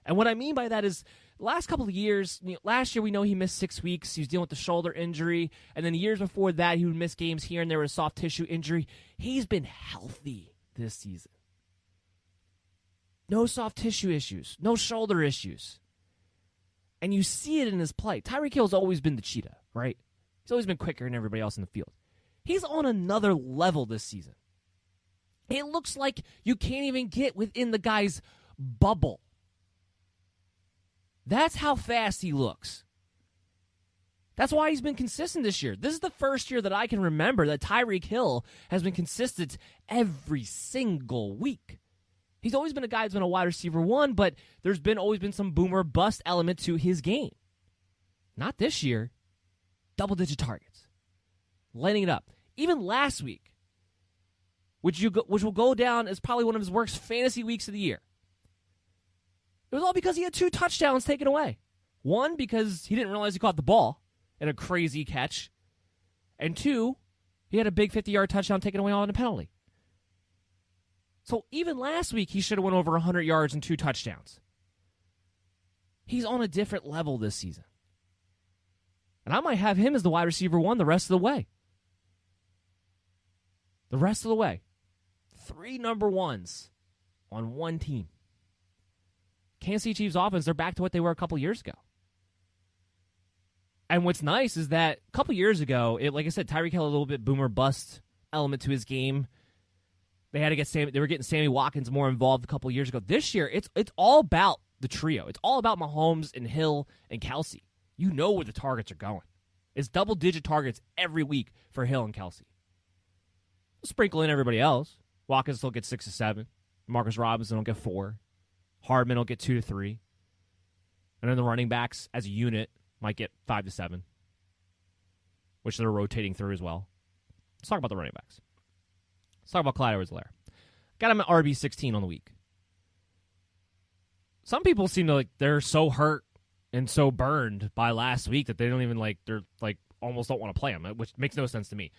And what I mean by that is, the last couple of years, last year we know he missed 6 weeks. He was dealing with the shoulder injury. And then the years before that, he would miss games here and there with a soft tissue injury. He's been healthy this season. No soft tissue issues. No shoulder issues. And you see it in his play. Tyreek Hill's always been the cheetah, right? He's always been quicker than everybody else in the field. He's on another level this season. It looks like you can't even get within the guy's bubble. That's how fast he looks. That's why he's been consistent this year. This is the first year that I can remember that Tyreek Hill has been consistent every single week. He's always been a guy that's been a wide receiver 1, but there's always been some boomer bust element to his game. Not this year. Double-digit targets. Lighting it up. Even last week, which will go down as probably one of his worst fantasy weeks of the year. It was all because he had 2 touchdowns taken away. 1, because he didn't realize he caught the ball in a crazy catch. And 2, he had a big 50-yard touchdown taken away on a penalty. So even last week, he should have went over 100 yards and 2 touchdowns. He's on a different level this season. And I might have him as the wide receiver 1 the rest of the way. The rest of the way. 3 number 1s on 1 team. Kansas City Chiefs offense, they're back to what they were a couple years ago. And what's nice is that a couple years ago, like I said, Tyreek had a little bit boomer bust element to his game. They were getting Sammy Watkins more involved a couple years ago. This year, it's all about the trio. It's all about Mahomes and Hill and Kelsey. You know where the targets are going. It's double-digit targets every week for Hill and Kelsey. Sprinkle in everybody else. Watkins will get 6 to 7. Marcus Robinson will get 4. Hardman will get 2 to 3. And then the running backs as a unit might get 5 to 7, which they're rotating through as well. Let's talk about the running backs. Let's talk about Clyde Edwards-Helaire. Got him at RB16 on the week. Some people seem to they're so hurt and so burned by last week that they don't even they're almost don't want to play him, which makes no sense to me.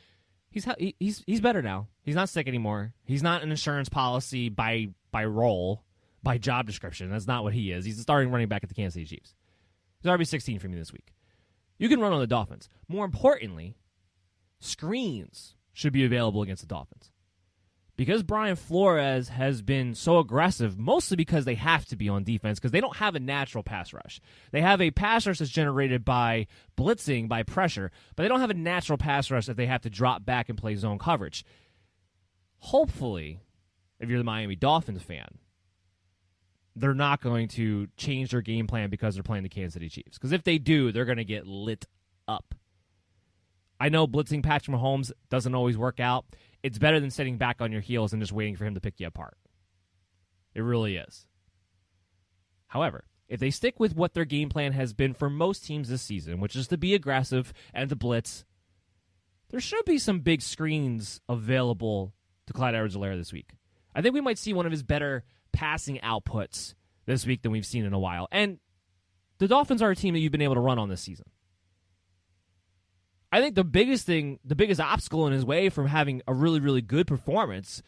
He's better now. He's not sick anymore. He's not an insurance policy by role, by job description. That's not what he is. He's the starting running back at the Kansas City Chiefs. He's RB16 for me this week. You can run on the Dolphins. More importantly, screens should be available against the Dolphins. Because Brian Flores has been so aggressive, mostly because they have to be on defense, because they don't have a natural pass rush. They have a pass rush that's generated by blitzing, by pressure, but they don't have a natural pass rush that they have to drop back and play zone coverage. Hopefully, if you're the Miami Dolphins fan, they're not going to change their game plan because they're playing the Kansas City Chiefs. Because if they do, they're going to get lit up. I know blitzing Patrick Mahomes doesn't always work out. It's better than sitting back on your heels and just waiting for him to pick you apart. It really is. However, if they stick with what their game plan has been for most teams this season, which is to be aggressive and to blitz, there should be some big screens available to Clyde Edwards-Helaire this week. I think we might see one of his better passing outputs this week than we've seen in a while. And the Dolphins are a team that you've been able to run on this season. I think the biggest obstacle in his way from having a really, really good performance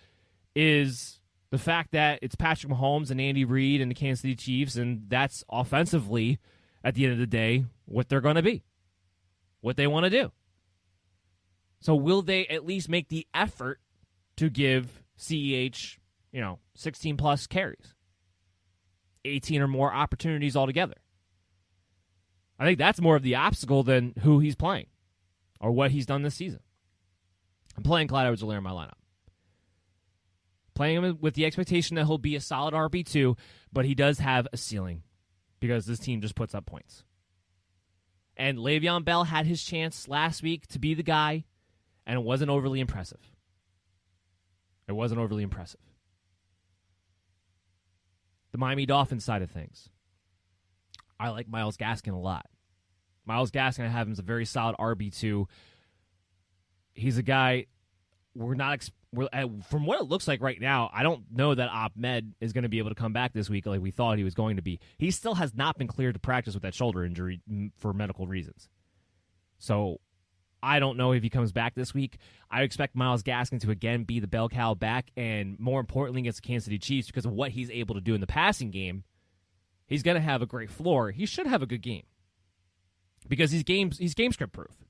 is the fact that it's Patrick Mahomes and Andy Reid and the Kansas City Chiefs, and that's offensively, at the end of the day, what they're going to be, what they want to do. So will they at least make the effort to give CEH, 16-plus carries, 18 or more opportunities altogether? I think that's more of the obstacle than who he's playing or what he's done this season. I'm playing Clyde Edwards-Helaire in my lineup. Playing him with the expectation that he'll be a solid RB2, but he does have a ceiling because this team just puts up points. And Le'Veon Bell had his chance last week to be the guy, and it wasn't overly impressive. It wasn't overly impressive. The Miami Dolphins side of things. I like Myles Gaskin a lot. Myles Gaskin, I have him as a very solid RB2. He's a guy from what it looks like right now, I don't know that Ahmed is going to be able to come back this week like we thought he was going to be. He still has not been cleared to practice with that shoulder injury for medical reasons. So I don't know if he comes back this week. I expect Myles Gaskin to again be the bell cow back, and more importantly against the Kansas City Chiefs because of what he's able to do in the passing game. He's going to have a great floor. He should have a good game because he's game script proof.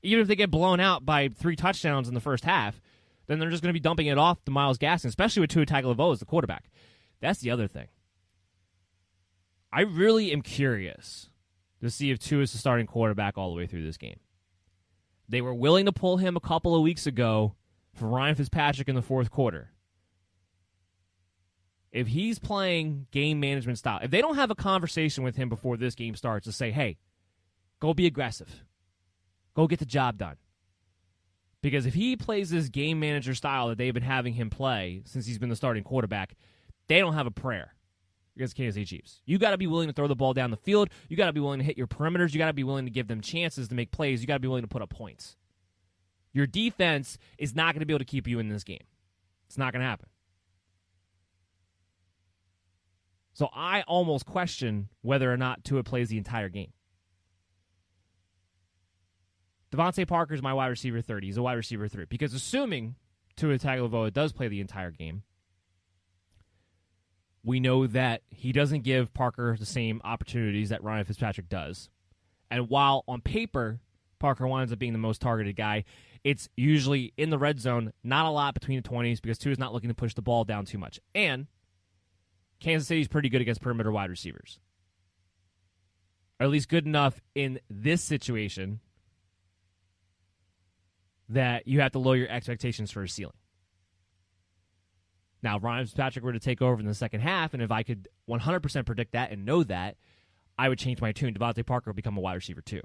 Even if they get blown out by 3 touchdowns in the first half, then they're just going to be dumping it off to Myles Gaskin, especially with Tua Tagovailoa as the quarterback. That's the other thing. I really am curious to see if Tua is the starting quarterback all the way through this game. They were willing to pull him a couple of weeks ago for Ryan Fitzpatrick in the fourth quarter. If he's playing game management style, if they don't have a conversation with him before this game starts to say, hey, go be aggressive. Go get the job done. Because if he plays this game manager style that they've been having him play since he's been the starting quarterback, they don't have a prayer against Kansas City Chiefs. You got to be willing to throw the ball down the field. You got to be willing to hit your perimeters. You got to be willing to give them chances to make plays. You got to be willing to put up points. Your defense is not going to be able to keep you in this game. It's not going to happen. So I almost question whether or not Tua plays the entire game. Devante Parker is my wide receiver 30. He's a wide receiver 3. Because assuming Tua Tagovailoa does play the entire game, we know that he doesn't give Parker the same opportunities that Ryan Fitzpatrick does. And while on paper, Parker winds up being the most targeted guy, it's usually in the red zone, not a lot between the 20s because Tua's not looking to push the ball down too much. And Kansas City's pretty good against perimeter wide receivers. Or at least good enough in this situation that you have to lower your expectations for a ceiling. Now, if Ryan Fitzpatrick were to take over in the second half, and if I could 100% predict that and know that, I would change my tune. Devante Parker would become a wide receiver too.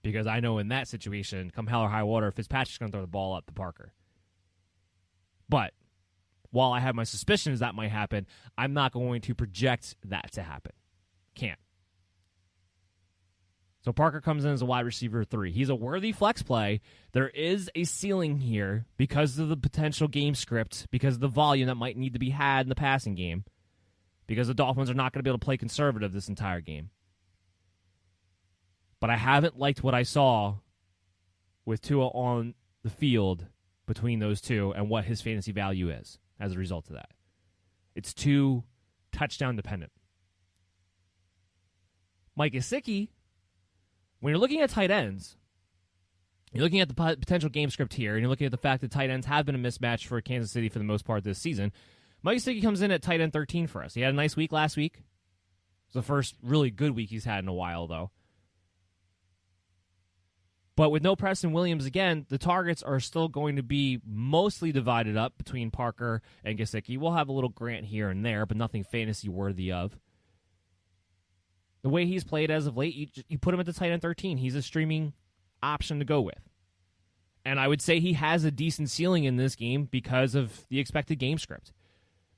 Because I know in that situation, come hell or high water, Fitzpatrick's going to throw the ball up to Parker. But while I have my suspicions that might happen, I'm not going to project that to happen. Can't. So Parker comes in as a wide receiver 3. He's a worthy flex play. There is a ceiling here because of the potential game script, because of the volume that might need to be had in the passing game, because the Dolphins are not going to be able to play conservative this entire game. But I haven't liked what I saw with Tua on the field between those two and what his fantasy value is as a result of that. It's too touchdown dependent. Mike Gesicki, when you're looking at tight ends, you're looking at the potential game script here, and you're looking at the fact that tight ends have been a mismatch for Kansas City for the most part this season. Mike Gesicki comes in at tight end 13 for us. He had a nice week last week. It was the first really good week he's had in a while, though. But with no Preston Williams again, the targets are still going to be mostly divided up between Parker and Gesicki. We'll have a little Grant here and there, but nothing fantasy worthy of. The way he's played as of late, you put him at the tight end 13. He's a streaming option to go with. And I would say he has a decent ceiling in this game because of the expected game script.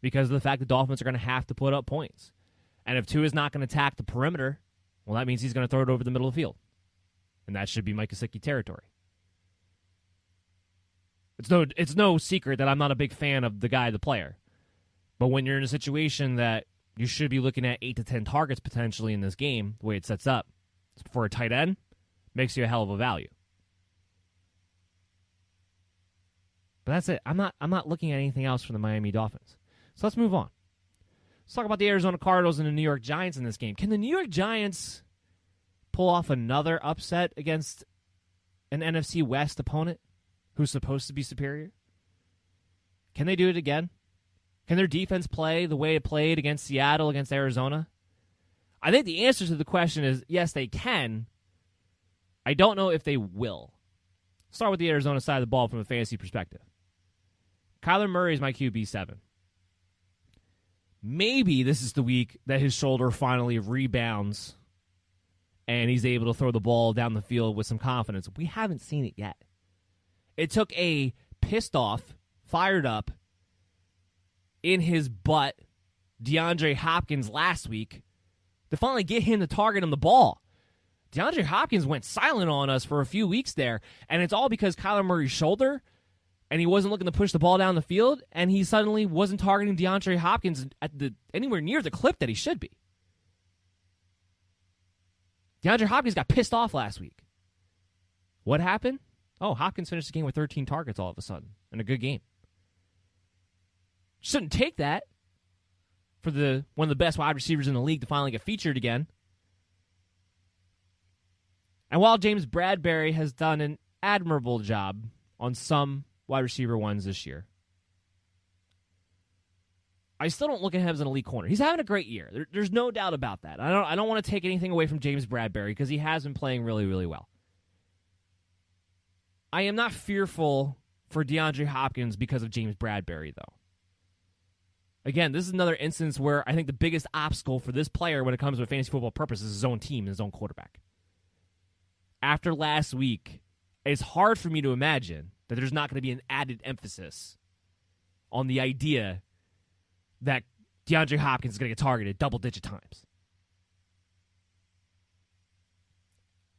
Because of the fact the Dolphins are going to have to put up points. And if Tua is not going to attack the perimeter, well, that means he's going to throw it over the middle of the field. And that should be Mike Gesicki territory. It's no secret that I'm not a big fan of the guy, the player. But when you're in a situation that you should be looking at 8 to 10 targets potentially in this game, the way it sets up, for a tight end, makes you a hell of a value. But that's it. I'm not looking at anything else from the Miami Dolphins. So let's move on. Let's talk about the Arizona Cardinals and the New York Giants in this game. Can the New York Giants pull off another upset against an NFC West opponent who's supposed to be superior? Can they do it again? Can their defense play the way it played against Seattle, against Arizona? I think the answer to the question is yes, they can. I don't know if they will. Start with the Arizona side of the ball from a fantasy perspective. Kyler Murray is my QB7. Maybe this is the week that his shoulder finally rebounds and he's able to throw the ball down the field with some confidence. We haven't seen it yet. It took a pissed off, fired up, in his butt, Deandre Hopkins last week to finally get him to target him the ball. Deandre Hopkins went silent on us for a few weeks there, and it's all because Kyler Murray's shoulder, and he wasn't looking to push the ball down the field, and he suddenly wasn't targeting Deandre Hopkins at anywhere near the clip that he should be. DeAndre Hopkins got pissed off last week. What happened? Oh, Hopkins finished the game with 13 targets all of a sudden in a good game. Shouldn't take that for one of the best wide receivers in the league to finally get featured again. And while James Bradbury has done an admirable job on some wide receiver ones this year, I still don't look at him as an elite corner. He's having a great year. There's no doubt about that. I don't want to take anything away from James Bradbury because he has been playing really, really well. I am not fearful for DeAndre Hopkins because of James Bradbury, though. Again, this is another instance where I think the biggest obstacle for this player when it comes to fantasy football purposes is his own team and his own quarterback. After last week, it's hard for me to imagine that there's not going to be an added emphasis on the idea that DeAndre Hopkins is going to get targeted double-digit times.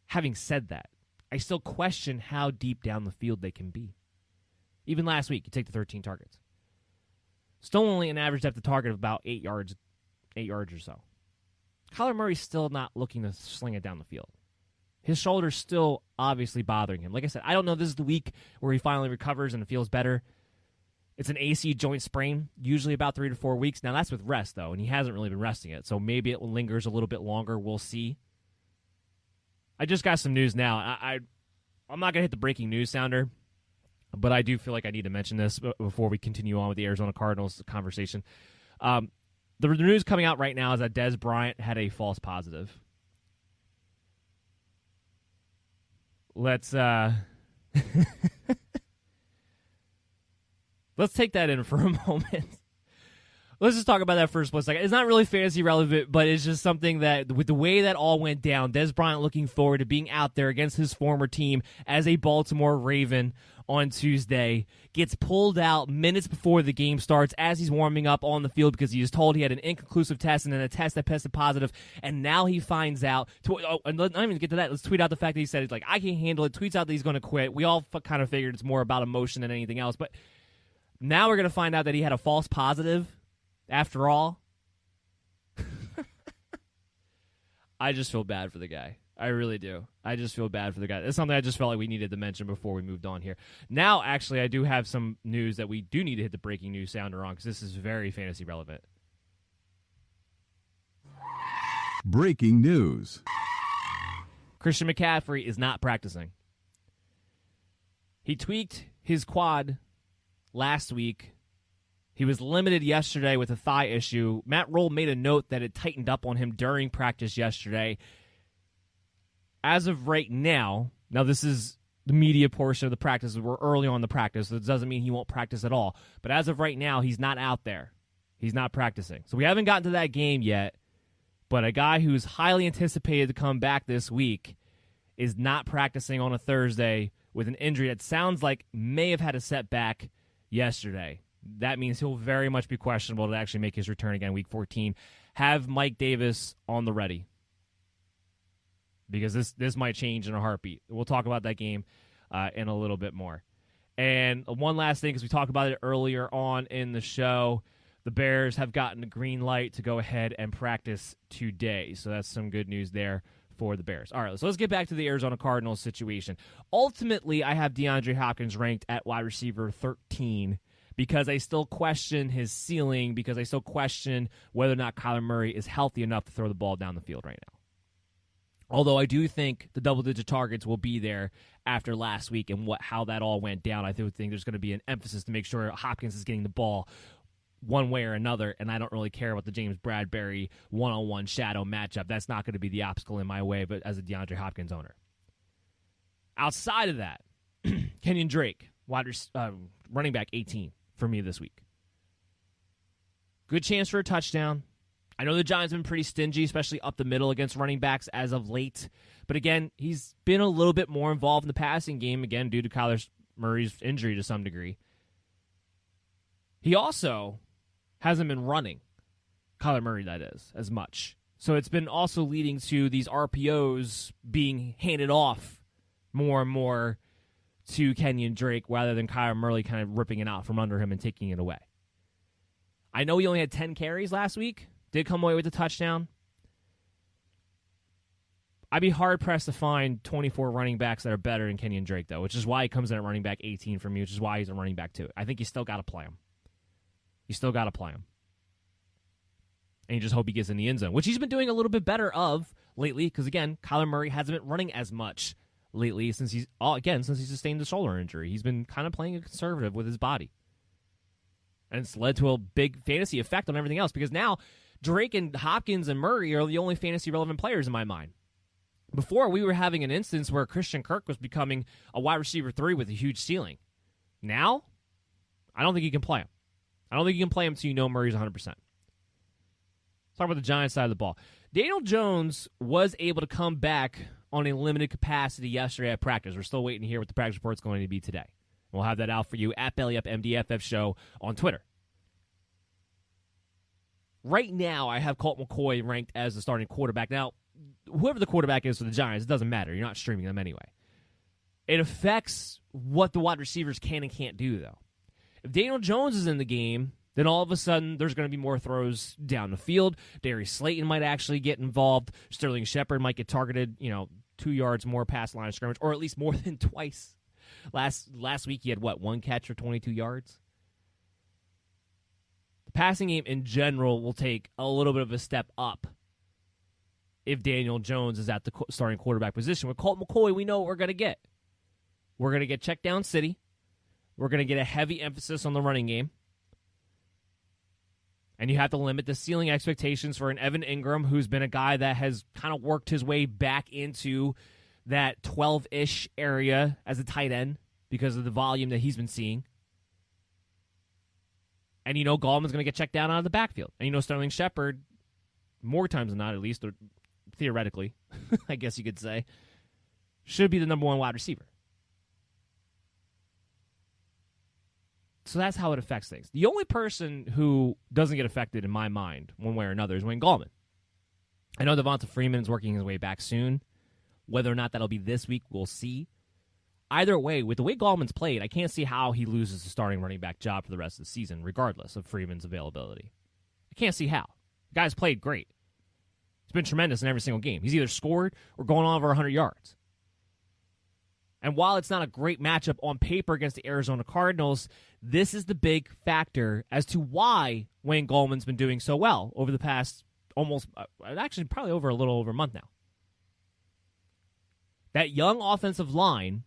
Having said that, I still question how deep down the field they can be. Even last week, you take the 13 targets. Still only an average depth of target of about 8 yards or so. Kyler Murray's still not looking to sling it down the field. His shoulder's still obviously bothering him. Like I said, I don't know if this is the week where he finally recovers and feels better. It's an AC joint sprain, usually about 3 to 4 weeks. Now, that's with rest, though, and he hasn't really been resting it, so maybe it lingers a little bit longer. We'll see. I just got some news now. I'm not going to hit the breaking news sounder, but I do feel like I need to mention this before we continue on with the Arizona Cardinals conversation. The news coming out right now is that Dez Bryant had a false positive. Let's let's take that in for a moment. let's just talk about that for a split second. It's not really fantasy relevant, but it's just something that, with the way that all went down, Dez Bryant looking forward to being out there against his former team as a Baltimore Raven on Tuesday, gets pulled out minutes before the game starts as he's warming up on the field because he was told he had an inconclusive test and then a test that tested positive, and now he finds out. And let's not even get to that. Let's tweet out the fact that he said, I can't handle it, tweets out that he's going to quit. We all kind of figured it's more about emotion than anything else, but now we're going to find out that he had a false positive after all. I just feel bad for the guy. I really do. I just feel bad for the guy. It's something I just felt like we needed to mention before we moved on here. Now, actually, I do have some news that we do need to hit the breaking news sounder on because this is very fantasy relevant. Breaking news. Christian McCaffrey is not practicing. He tweaked his quad last week. He was limited yesterday with a thigh issue. Matt Rule made a note that it tightened up on him during practice yesterday. As of right now this is the media portion of the practice. We're early on the practice, so it doesn't mean he won't practice at all. But as of right now, he's not out there. He's not practicing. So we haven't gotten to that game yet, but a guy who's highly anticipated to come back this week is not practicing on a Thursday with an injury that sounds like may have had a setback yesterday. That means he'll very much be questionable to actually make his return again week 14. Have Mike Davis on the ready, because this might change in a heartbeat. We'll talk about that game in a little bit more. And one last thing, because we talked about it earlier on in the show, the Bears have gotten a green light to go ahead and practice today. So that's some good news there for the Bears. All right, so let's get back to the Arizona Cardinals situation. Ultimately, I have DeAndre Hopkins ranked at wide receiver 13 because I still question his ceiling, because I still question whether or not Kyler Murray is healthy enough to throw the ball down the field right now. Although I do think the double-digit targets will be there after last week and how that all went down. I do think there's going to be an emphasis to make sure Hopkins is getting the ball one way or another, and I don't really care about the James Bradbury one-on-one shadow matchup. That's not going to be the obstacle in my way, but as a DeAndre Hopkins owner. Outside of that, Kenyon Drake, running back 18 for me this week. Good chance for a touchdown. I know the Giants have been pretty stingy, especially up the middle against running backs as of late. But again, he's been a little bit more involved in the passing game, again, due to Kyler Murray's injury to some degree. He also hasn't been running, Kyler Murray, that is, as much. So it's been also leading to these RPOs being handed off more and more to Kenyon Drake rather than Kyler Murray kind of ripping it out from under him and taking it away. I know he only had 10 carries last week. Did come away with a touchdown. I'd be hard-pressed to find 24 running backs that are better than Kenyon Drake, though, which is why he comes in at running back 18 for me, which is why he's a running back 2. I think you still got to play him. You still got to play him. And you just hope he gets in the end zone, which he's been doing a little bit better of lately, because, again, Kyler Murray hasn't been running as much lately since he sustained the shoulder injury. He's been kind of playing a conservative with his body. And it's led to a big fantasy effect on everything else, because now Drake and Hopkins and Murray are the only fantasy-relevant players in my mind. Before, we were having an instance where Christian Kirk was becoming a wide receiver 3 with a huge ceiling. Now, I don't think you can play him. I don't think you can play him until you know Murray's 100%. Let's talk about the Giants side of the ball. Daniel Jones was able to come back on a limited capacity yesterday at practice. We're still waiting to hear what the practice report's going to be today. We'll have that out for you at BellyUpMDFF Show on Twitter. Right now, I have Colt McCoy ranked as the starting quarterback. Now, whoever the quarterback is for the Giants, it doesn't matter. You're not streaming them anyway. It affects what the wide receivers can and can't do, though. If Daniel Jones is in the game, then all of a sudden there's going to be more throws down the field. Darius Slayton might actually get involved. Sterling Shepard might get targeted, 2 yards more past line of scrimmage, or at least more than twice. Last week he had, one catch for 22 yards? The passing game in general will take a little bit of a step up if Daniel Jones is at the starting quarterback position. With Colt McCoy, we know what we're going to get. We're going to get check down city. We're going to get a heavy emphasis on the running game. And you have to limit the ceiling expectations for an Evan Ingram, who's been a guy that has kind of worked his way back into that 12-ish area as a tight end because of the volume that he's been seeing. And you know Goldman's going to get checked down out of the backfield. And you know Sterling Shepard, more times than not at least, or theoretically, I guess you could say, should be the number one wide receiver. So that's how it affects things. The only person who doesn't get affected in my mind, one way or another, is Wayne Gallman. I know Devonta Freeman is working his way back soon. Whether or not that'll be this week, we'll see. Either way, with the way Gallman's played, I can't see how he loses the starting running back job for the rest of the season, regardless of Freeman's availability. I can't see how. The guy's played great. He's been tremendous in every single game. He's either scored or going on over 100 yards. And while it's not a great matchup on paper against the Arizona Cardinals, this is the big factor as to why Wayne Gallman's been doing so well over the past probably over a little over a month now. That young offensive line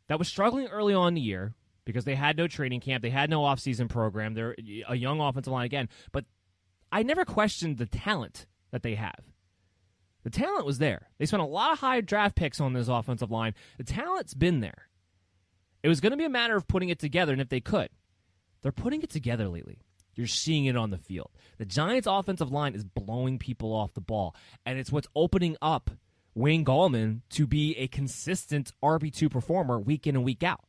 that was struggling early on in the year because they had no training camp, they had no offseason program, they're a young offensive line again, but I never questioned the talent that they have. The talent was there. They spent a lot of high draft picks on this offensive line. The talent's been there. It was going to be a matter of putting it together, and if they could. They're putting it together lately. You're seeing it on the field. The Giants' offensive line is blowing people off the ball, and it's what's opening up Wayne Gallman to be a consistent RB2 performer week in and week out.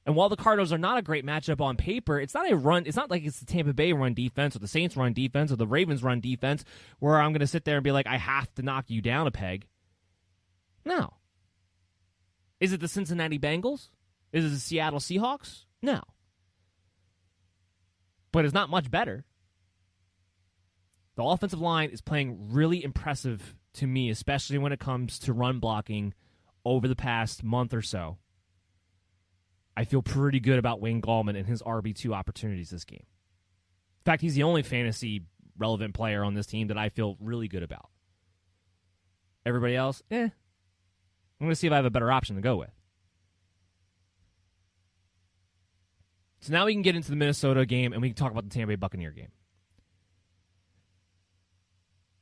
And while the Cardinals are not a great matchup on paper, it's not like it's the Tampa Bay run defense or the Saints run defense or the Ravens run defense where I'm going to sit there and be like, I have to knock you down a peg. No. Is it the Cincinnati Bengals? Is it the Seattle Seahawks? No. But it's not much better. The offensive line is playing really impressive to me, especially when it comes to run blocking over the past month or so. I feel pretty good about Wayne Gallman and his RB2 opportunities this game. In fact, he's the only fantasy relevant player on this team that I feel really good about. Everybody else, I'm going to see if I have a better option to go with. So now we can get into the Minnesota game and we can talk about the Tampa Bay Buccaneer game.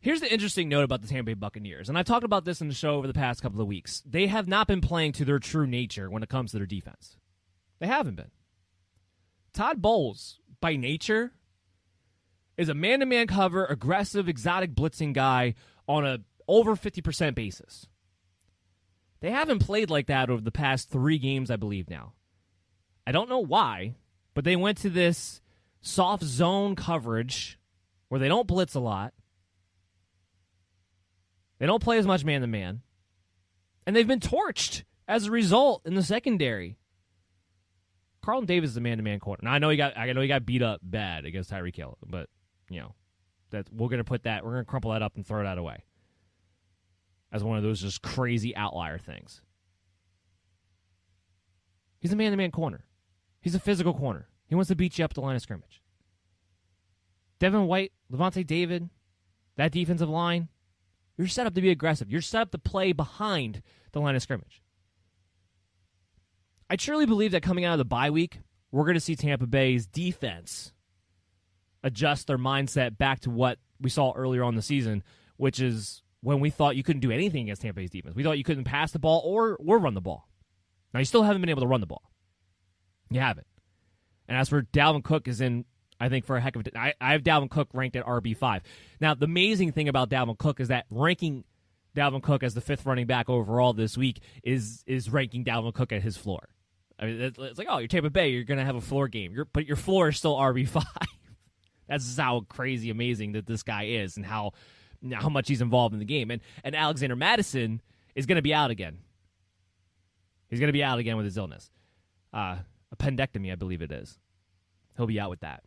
Here's the interesting note about the Tampa Bay Buccaneers, and I've talked about this in the show over the past couple of weeks. They have not been playing to their true nature when it comes to their defense. They haven't been. Todd Bowles, by nature, is a man-to-man cover, aggressive, exotic blitzing guy on a over 50% basis. They haven't played like that over the past 3 games, I believe now. I don't know why, but they went to this soft zone coverage where they don't blitz a lot. They don't play as much man-to-man. And they've been torched as a result in the secondary. Carlton Davis is a man-to-man corner. Now, I know he got beat up bad against Tyreek Hill, but we're gonna crumple that up and throw that away as one of those just crazy outlier things. He's a man-to-man corner. He's a physical corner. He wants to beat you up at the line of scrimmage. Devin White, Levante David, that defensive line, you're set up to be aggressive. You're set up to play behind the line of scrimmage. I truly believe that coming out of the bye week, we're going to see Tampa Bay's defense adjust their mindset back to what we saw earlier on in the season, which is when we thought you couldn't do anything against Tampa Bay's defense. We thought you couldn't pass the ball or run the ball. Now, you still haven't been able to run the ball. You haven't. And as for Dalvin Cook is in, I think, for a heck of a... I have Dalvin Cook ranked at RB5. Now, the amazing thing about Dalvin Cook is that ranking Dalvin Cook as the 5th running back overall this week is ranking Dalvin Cook at his floor. I mean, it's like, oh, you're Tampa Bay, you're going to have a floor game. But your floor is still RB5. That's just how crazy amazing that this guy is and how much he's involved in the game. And Alexander Mattison is going to be out again. He's going to be out again with his illness. A appendectomy, I believe it is. He'll be out with that.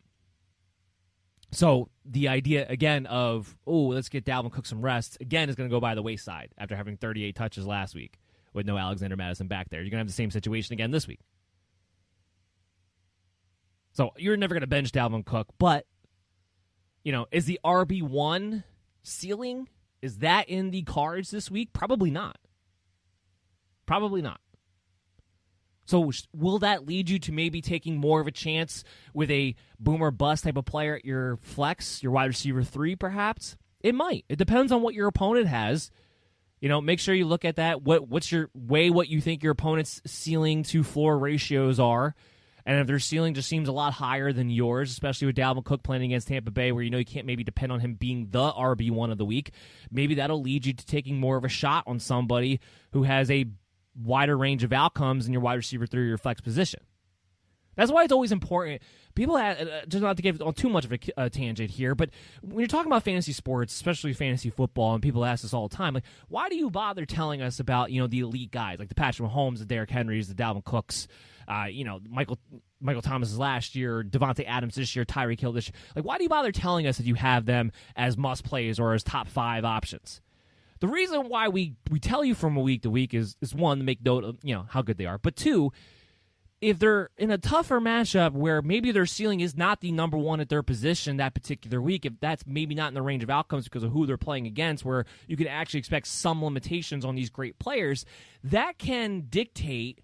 So the idea, again, of, let's get Dalvin Cook some rest, again, is going to go by the wayside after having 38 touches last week with no Alexander Mattison back there. You're going to have the same situation again this week. So you're never going to bench Dalvin Cook, but, is the RB1 ceiling, is that in the cards this week? Probably not. Probably not. So will that lead you to maybe taking more of a chance with a boom or bust type of player at your flex, your wide receiver 3 perhaps? It might. It depends on what your opponent has. Make sure you look at that. What you think your opponent's ceiling to floor ratios are, And if their ceiling just seems a lot higher than yours, especially with Dalvin Cook playing against Tampa Bay, where you can't maybe depend on him being the RB1 of the week, maybe that'll lead you to taking more of a shot on somebody who has a wider range of outcomes in your wide receiver 3 or your flex position. That's why it's always important. People just not to give too much of a tangent here, but when you're talking about fantasy sports, especially fantasy football, and people ask us all the time, like, why do you bother telling us about the elite guys like the Patrick Mahomes, the Derrick Henrys, the Dalvin Cooks, Michael Thomas last year, Devante Adams this year, Tyreek Hill this year? Like, why do you bother telling us that you have them as must plays or as top 5 options? The reason why we tell you from week to week is one, to make note of how good they are, but two, if they're in a tougher matchup where maybe their ceiling is not the number 1 at their position that particular week, if that's maybe not in the range of outcomes because of who they're playing against, where you can actually expect some limitations on these great players, that can dictate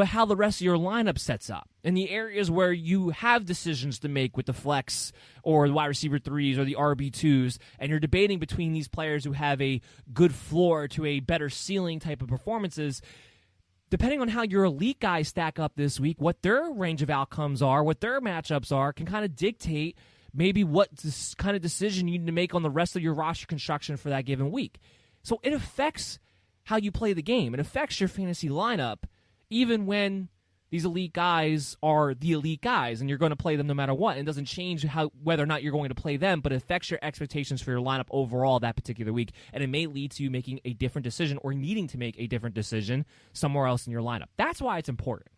how the rest of your lineup sets up. In the areas where you have decisions to make with the flex or the wide receiver 3s or the RB2s, and you're debating between these players who have a good floor to a better ceiling type of performances, depending on how your elite guys stack up this week, what their range of outcomes are, what their matchups are, can kind of dictate maybe what kind of decision you need to make on the rest of your roster construction for that given week. So it affects how you play the game. It affects your fantasy lineup, even when these elite guys are the elite guys and you're going to play them no matter what. It doesn't change whether or not you're going to play them, but it affects your expectations for your lineup overall that particular week, and it may lead to you making a different decision or needing to make a different decision somewhere else in your lineup. That's why it's important.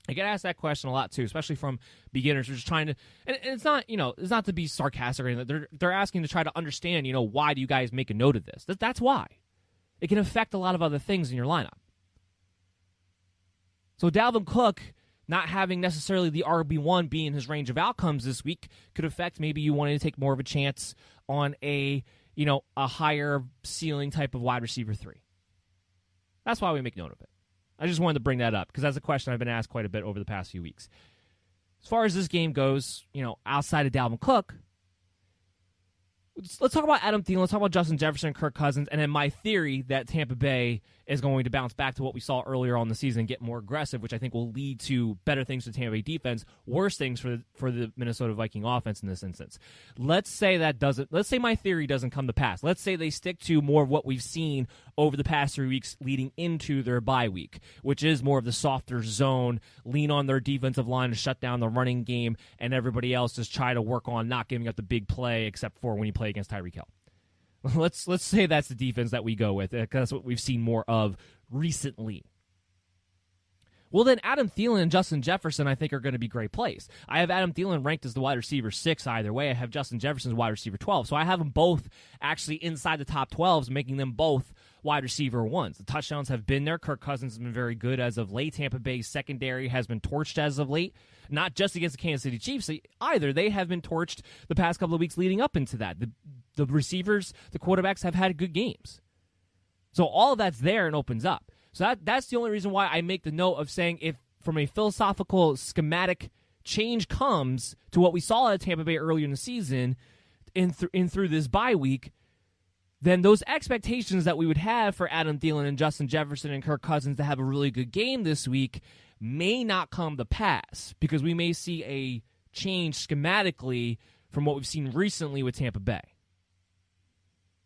I get asked that question a lot too, especially from beginners who are just trying to, and it's not, it's not to be sarcastic or anything. They're asking to try to understand, why do you guys make a note of this? That's why. It can affect a lot of other things in your lineup. So Dalvin Cook not having necessarily the RB1 being his range of outcomes this week could affect maybe you wanting to take more of a chance on a higher ceiling type of wide receiver 3. That's why we make note of it. I just wanted to bring that up because that's a question I've been asked quite a bit over the past few weeks. As far as this game goes, outside of Dalvin Cook, let's talk about Adam Thielen, let's talk about Justin Jefferson and Kirk Cousins, and then my theory that Tampa Bay is going to bounce back to what we saw earlier on the season and get more aggressive, which I think will lead to better things for the Tampa Bay defense, worse things for the Minnesota Viking offense in this instance. Let's say my theory doesn't come to pass. Let's say they stick to more of what we've seen over the past 3 weeks leading into their bye week, which is more of the softer zone, lean on their defensive line to shut down the running game, and everybody else just try to work on not giving up the big play except for when you play against Tyreek Hill. Let's say that's the defense that we go with, because that's what we've seen more of recently. Well, then Adam Thielen and Justin Jefferson, I think, are going to be great plays. I have Adam Thielen ranked as the wide receiver 6 either way. I have Justin Jefferson as wide receiver 12. So I have them both actually inside the top 12s, making them both wide receiver 1s. The touchdowns have been there. Kirk Cousins has been very good as of late. Tampa Bay's secondary has been torched as of late. Not just against the Kansas City Chiefs either. They have been torched the past couple of weeks leading up into that. The receivers, the quarterbacks have had good games. So all of that's there and opens up. So that's the only reason why I make the note of saying if from a philosophical schematic change comes to what we saw at Tampa Bay earlier in the season in through this bye week, then those expectations that we would have for Adam Thielen and Justin Jefferson and Kirk Cousins to have a really good game this week may not come to pass because we may see a change schematically from what we've seen recently with Tampa Bay.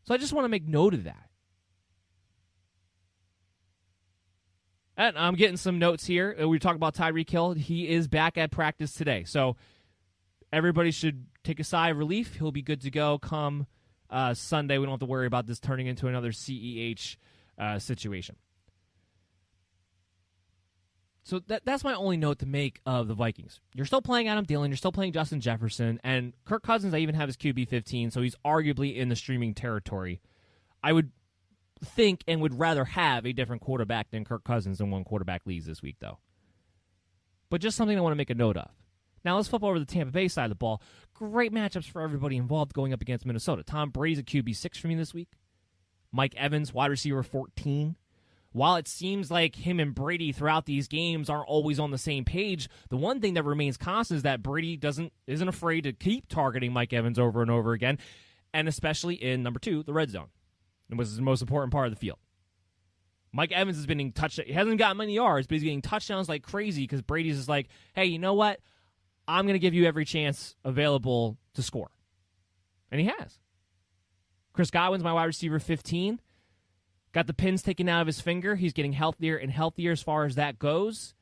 So I just want to make note of that. And I'm getting some notes here. We talk about Tyreek Hill. He is back at practice today. So everybody should take a sigh of relief. He'll be good to go come Sunday. We don't have to worry about this turning into another CEH situation. So that's my only note to make of the Vikings. You're still playing Adam Thielen. You're still playing Justin Jefferson. And Kirk Cousins, I even have his QB 15, so he's arguably in the streaming territory. I would think and would rather have a different quarterback than Kirk Cousins in one quarterback leagues this week, though. But just something I want to make a note of. Now let's flip over to the Tampa Bay side of the ball. Great matchups for everybody involved going up against Minnesota. Tom Brady's a QB 6 for me this week. Mike Evans, wide receiver 14. While it seems like him and Brady throughout these games aren't always on the same page, the one thing that remains constant is that Brady isn't afraid to keep targeting Mike Evans over and over again, and especially in number 2, the red zone, which is the most important part of the field. Mike Evans has been getting touchdowns. He hasn't gotten many yards, but he's getting touchdowns like crazy because Brady's just like, hey, you know what? I'm going to give you every chance available to score. And he has. Chris Godwin's my wide receiver 15. Got the pins taken out of his finger. He's getting healthier and healthier as far as that goes.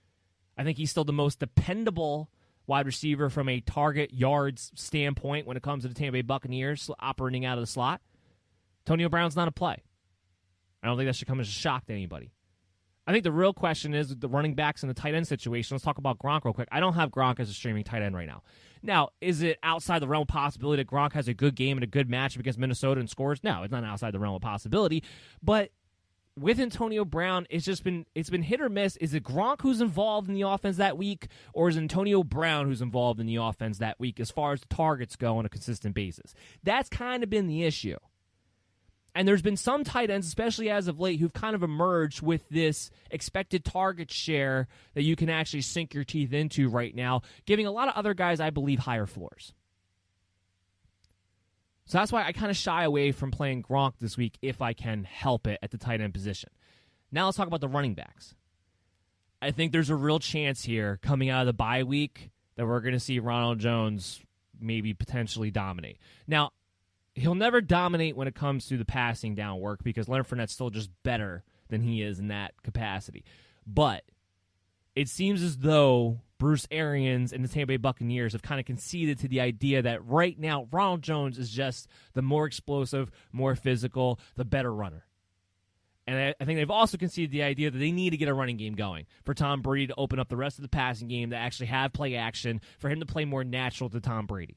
I think he's still the most dependable wide receiver from a target yards standpoint when it comes to the Tampa Bay Buccaneers operating out of the slot. Antonio Brown's not a play. I don't think that should come as a shock to anybody. I think the real question is the running backs and the tight end situation. Let's talk about Gronk real quick. I don't have Gronk as a streaming tight end right now. Now, is it outside the realm of possibility that Gronk has a good game and a good matchup against Minnesota and scores? No, it's not outside the realm of possibility. But with Antonio Brown, it's been hit or miss. Is it Gronk who's involved in the offense that week, or is it Antonio Brown who's involved in the offense that week as far as the targets go on a consistent basis? That's kind of been the issue. And there's been some tight ends, especially as of late, who've kind of emerged with this expected target share that you can actually sink your teeth into right now, giving a lot of other guys, I believe, higher floors. So that's why I kind of shy away from playing Gronk this week if I can help it at the tight end position. Now let's talk about the running backs. I think there's a real chance here coming out of the bye week that we're going to see Ronald Jones maybe potentially dominate. Now, he'll never dominate when it comes to the passing down work because Leonard Fournette's still just better than he is in that capacity. But it seems as though Bruce Arians and the Tampa Bay Buccaneers have kind of conceded to the idea that right now Ronald Jones is just the more explosive, more physical, the better runner. And I think they've also conceded the idea that they need to get a running game going for Tom Brady to open up the rest of the passing game, to actually have play action, for him to play more natural to Tom Brady.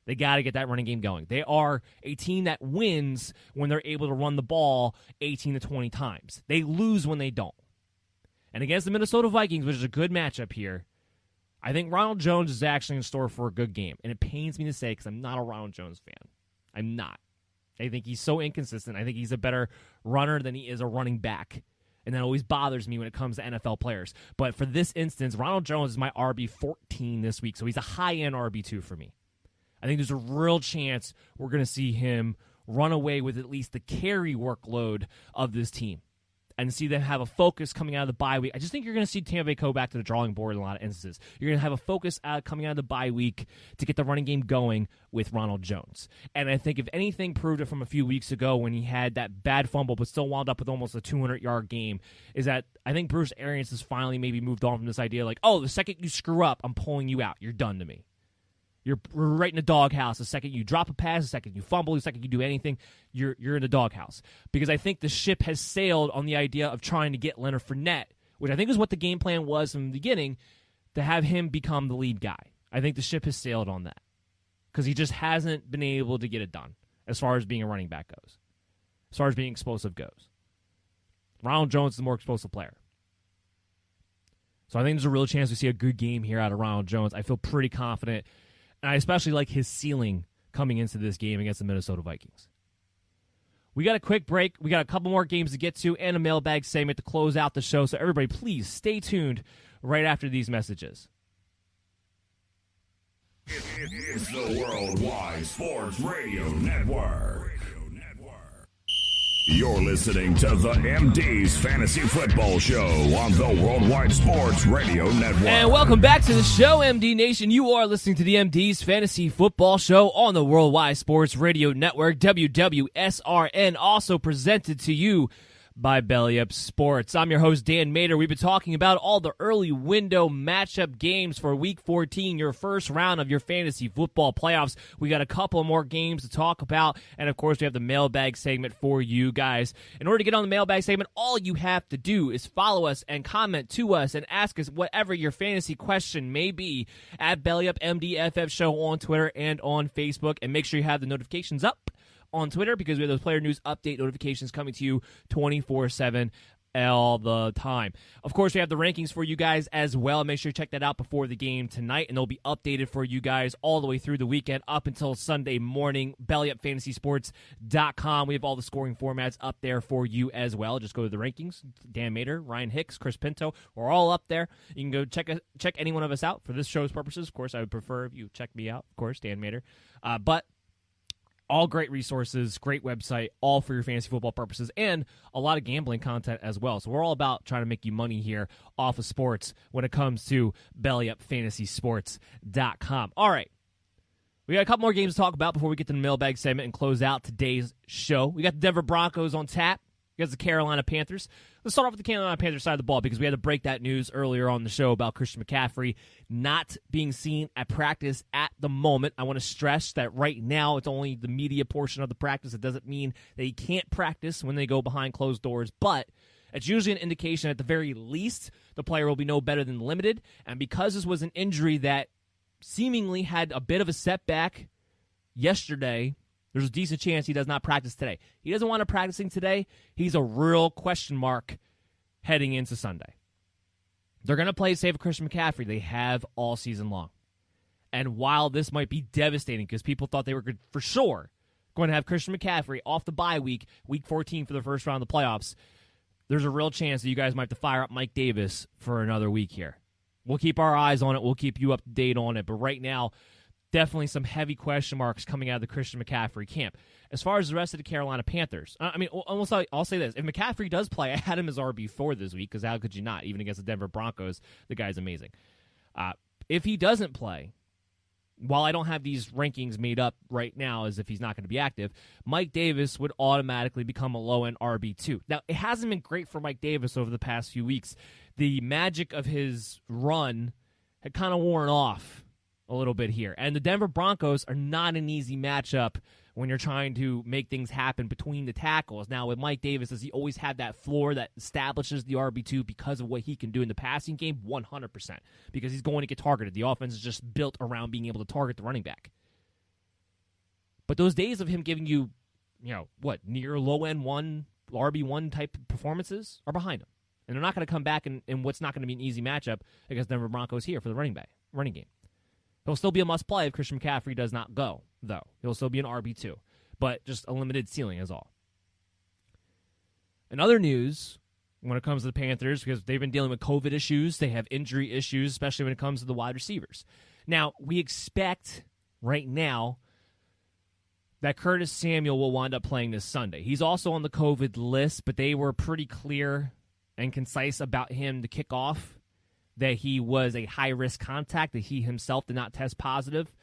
They got to get that running game going. They are a team that wins when they're able to run the ball 18 to 20 times. They lose when they don't. And against the Minnesota Vikings, which is a good matchup here, I think Ronald Jones is actually in store for a good game. And it pains me to say because I'm not a Ronald Jones fan. I'm not. I think he's so inconsistent. I think he's a better runner than he is a running back. And that always bothers me when it comes to NFL players. But for this instance, Ronald Jones is my RB14 this week. So he's a high-end RB2 for me. I think there's a real chance we're going to see him run away with at least the carry workload of this team and see them have a focus coming out of the bye week. I just think you're going to see Tampa Bay go back to the drawing board in a lot of instances. You're going to have a focus coming out of the bye week to get the running game going with Ronald Jones. And I think if anything proved it from a few weeks ago when he had that bad fumble but still wound up with almost a 200-yard game, is that I think Bruce Arians has finally maybe moved on from this idea like, oh, the second you screw up, I'm pulling you out. You're done to me. You're right in the doghouse. The second you drop a pass, the second you fumble, the second you do anything, you're in the doghouse. Because I think the ship has sailed on the idea of trying to get Leonard Fournette, which I think is what the game plan was from the beginning, to have him become the lead guy. I think the ship has sailed on that because he just hasn't been able to get it done as far as being a running back goes, as far as being explosive goes. Ronald Jones is the more explosive player. So I think there's a real chance we see a good game here out of Ronald Jones. I feel pretty confident. And I especially like his ceiling coming into this game against the Minnesota Vikings. We got a quick break. We got a couple more games to get to and a mailbag segment to close out the show. So everybody, please stay tuned right after these messages. It's the Worldwide Sports Radio Network. You're listening to the MD's Fantasy Football Show on the Worldwide Sports Radio Network. And welcome back to the show, MD Nation. You are listening to the MD's Fantasy Football Show on the Worldwide Sports Radio Network, WWSRN, also presented to you by Belly Up Sports. I'm your host, Dan Mader. We've been talking about all the early window matchup games for Week 14, your first round of your fantasy football playoffs. We got a couple more games to talk about, and of course, we have the mailbag segment for you guys. In order to get on the mailbag segment, all you have to do is follow us and comment to us and ask us whatever your fantasy question may be at Belly Up MDFF Show on Twitter and on Facebook, and make sure you have the notifications up on Twitter because we have those player news update notifications coming to you 24/7 all the time. Of course, we have the rankings for you guys as well. Make sure you check that out before the game tonight, and they'll be updated for you guys all the way through the weekend up until Sunday morning. BellyUpFantasySports.com. We have all the scoring formats up there for you as well. Just go to the rankings. Dan Mader, Ryan Hicks, Chris Pinto. We're all up there. You can go check any one of us out for this show's purposes. Of course, I would prefer if you check me out. Of course, Dan Mader. But All great resources, great website, all for your fantasy football purposes, and a lot of gambling content as well. So we're all about trying to make you money here off of sports when it comes to BellyUpFantasySports.com. All right. We got a couple more games to talk about before we get to the mailbag segment and close out today's show. We got the Denver Broncos on tap against the Carolina Panthers. Let's start off with the Carolina Panthers side of the ball because we had to break that news earlier on the show about Christian McCaffrey not being seen at practice at the moment. I want to stress that right now it's only the media portion of the practice. It doesn't mean that he can't practice when they go behind closed doors, but it's usually an indication at the very least the player will be no better than limited. And because this was an injury that seemingly had a bit of a setback yesterday, there's a decent chance he does not practice today. He doesn't want to practicing today. He's a real question mark heading into Sunday. They're going to play safe with Christian McCaffrey. They have all season long. And while this might be devastating because people thought they were for sure going to have Christian McCaffrey off the bye week 14 for the first round of the playoffs, there's a real chance that you guys might have to fire up Mike Davis for another week here. We'll keep our eyes on it. We'll keep you up to date on it. But right now, definitely some heavy question marks coming out of the Christian McCaffrey camp. As far as the rest of the Carolina Panthers, I'll say this. If McCaffrey does play, I had him as RB4 this week because how could you not? Even against the Denver Broncos, the guy's amazing. If he doesn't play, while I don't have these rankings made up right now as if he's not going to be active, Mike Davis would automatically become a low-end RB2. Now, it hasn't been great for Mike Davis over the past few weeks. The magic of his run had kind of worn off a little bit here. And the Denver Broncos are not an easy matchup when you're trying to make things happen between the tackles. Now, with Mike Davis, does he always have that floor that establishes the RB2 because of what he can do in the passing game? 100%. Because he's going to get targeted. The offense is just built around being able to target the running back. But those days of him giving you, near low-end RB1 type performances are behind him. And they're not going to come back in what's not going to be an easy matchup against Denver Broncos here for the running game. He'll still be a must-play if Christian McCaffrey does not go, though. He'll still be an RB2, but just a limited ceiling is all. In other news, when it comes to the Panthers, because they've been dealing with COVID issues, they have injury issues, especially when it comes to the wide receivers. Now, we expect right now that Curtis Samuel will wind up playing this Sunday. He's also on the COVID list, but they were pretty clear and concise about him to kick off that he was a high-risk contact, that he himself did not test positive.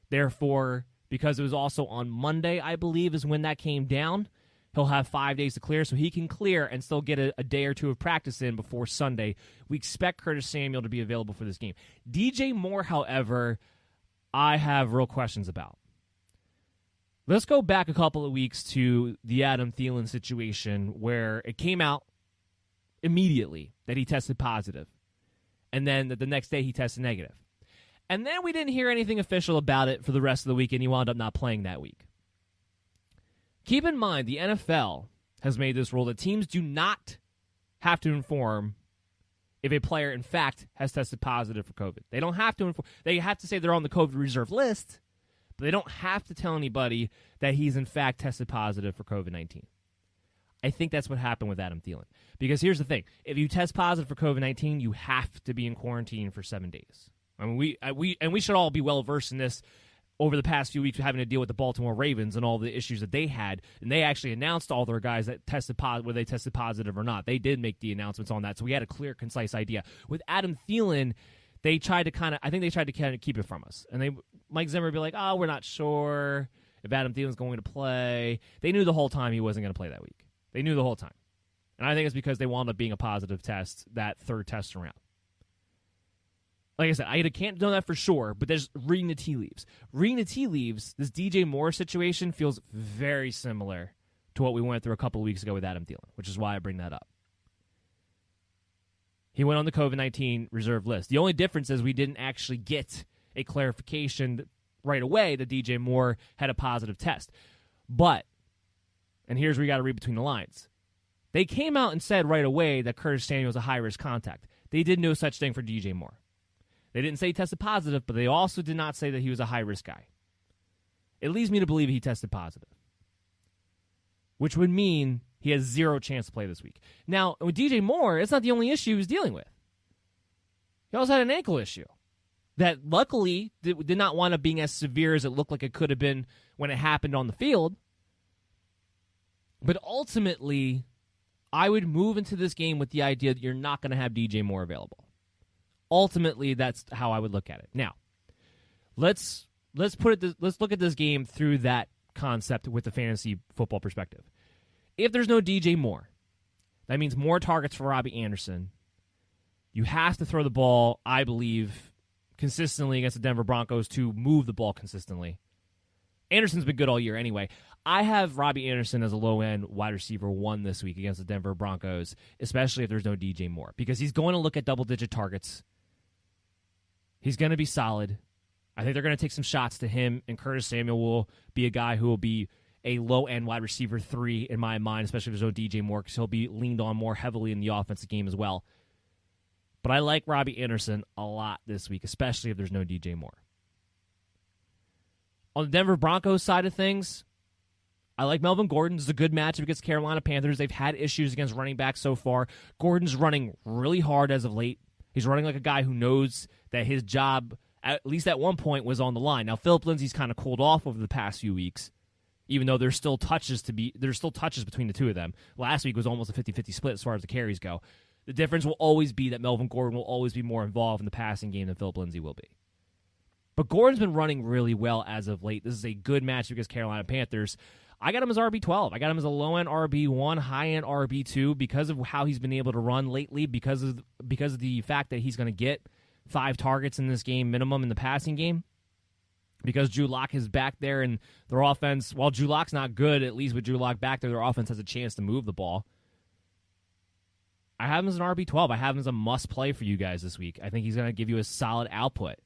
Therefore, because it was also on Monday, I believe, is when that came down, he'll have 5 days to clear, so he can clear and still get a day or two of practice in before Sunday. We expect Curtis Samuel to be available for this game. DJ Moore, however, I have real questions about. Let's go back a couple of weeks to the Adam Thielen situation where it came out immediately that he tested positive. And then the next day he tested negative. And then we didn't hear anything official about it for the rest of the week, and he wound up not playing that week. Keep in mind, the NFL has made this rule that teams do not have to inform if a player, in fact, has tested positive for COVID. They don't have to inform. They have to say they're on the COVID reserve list, but they don't have to tell anybody that he's, in fact, tested positive for COVID-19. I think that's what happened with Adam Thielen. Because here's the thing. If you test positive for COVID-19, you have to be in quarantine for 7 days. I mean, we should all be well-versed in this over the past few weeks having to deal with the Baltimore Ravens and all the issues that they had. And they actually announced all their guys that tested positive, whether they tested positive or not. They did make the announcements on that, so we had a clear, concise idea. With Adam Thielen, they tried to kind of keep it from us. And Mike Zimmer would be like, we're not sure if Adam Thielen's going to play. They knew the whole time he wasn't going to play that week. They knew the whole time. And I think it's because they wound up being a positive test that third test around. Like I said, I can't know that for sure, but there's reading the tea leaves. Reading the tea leaves, this DJ Moore situation feels very similar to what we went through a couple of weeks ago with Adam Thielen, which is why I bring that up. He went on the COVID-19 reserve list. The only difference is we didn't actually get a clarification right away that DJ Moore had a positive test. But, and here's where you got to read between the lines, they came out and said right away that Curtis Samuel was a high-risk contact. They did no such thing for DJ Moore. They didn't say he tested positive, but they also did not say that he was a high-risk guy. It leads me to believe he tested positive, which would mean he has zero chance to play this week. Now, with DJ Moore, it's not the only issue he was dealing with. He also had an ankle issue. that luckily did not wind up being as severe as it looked like it could have been when it happened on the field. But ultimately, I would move into this game with the idea that you're not going to have DJ Moore available. Ultimately, that's how I would look at it. Now, let's look at this game through that concept with the fantasy football perspective. If there's no DJ Moore, that means more targets for Robbie Anderson. You have to throw the ball, I believe, consistently against the Denver Broncos to move the ball consistently. Anderson's been good all year anyway. I have Robbie Anderson as a low-end wide receiver 1 this week against the Denver Broncos, especially if there's no DJ Moore, because he's going to look at double-digit targets. He's going to be solid. I think they're going to take some shots to him, and Curtis Samuel will be a guy who will be a low-end wide receiver 3 in my mind, especially if there's no DJ Moore, because he'll be leaned on more heavily in the offensive game as well. But I like Robbie Anderson a lot this week, especially if there's no DJ Moore. On the Denver Broncos side of things, I like Melvin Gordon. This is a good matchup against Carolina Panthers. They've had issues against running backs so far. Gordon's running really hard as of late. He's running like a guy who knows that his job, at least at one point, was on the line. Now, Phillip Lindsay's kind of cooled off over the past few weeks, even though there's still touches between the two of them. Last week was almost a 50-50 split as far as the carries go. The difference will always be that Melvin Gordon will always be more involved in the passing game than Phillip Lindsay will be. But Gordon's been running really well as of late. This is a good match against Carolina Panthers. I got him as RB12. I got him as a low-end RB1, high-end RB2 because of how he's been able to run lately, because of the fact that he's going to get 5 targets in this game minimum in the passing game. Because Drew Lock is back there and their offense, while Drew Lock's not good, at least with Drew Lock back there, their offense has a chance to move the ball. I have him as an RB12. I have him as a must-play for you guys this week. I think he's going to give you a solid output.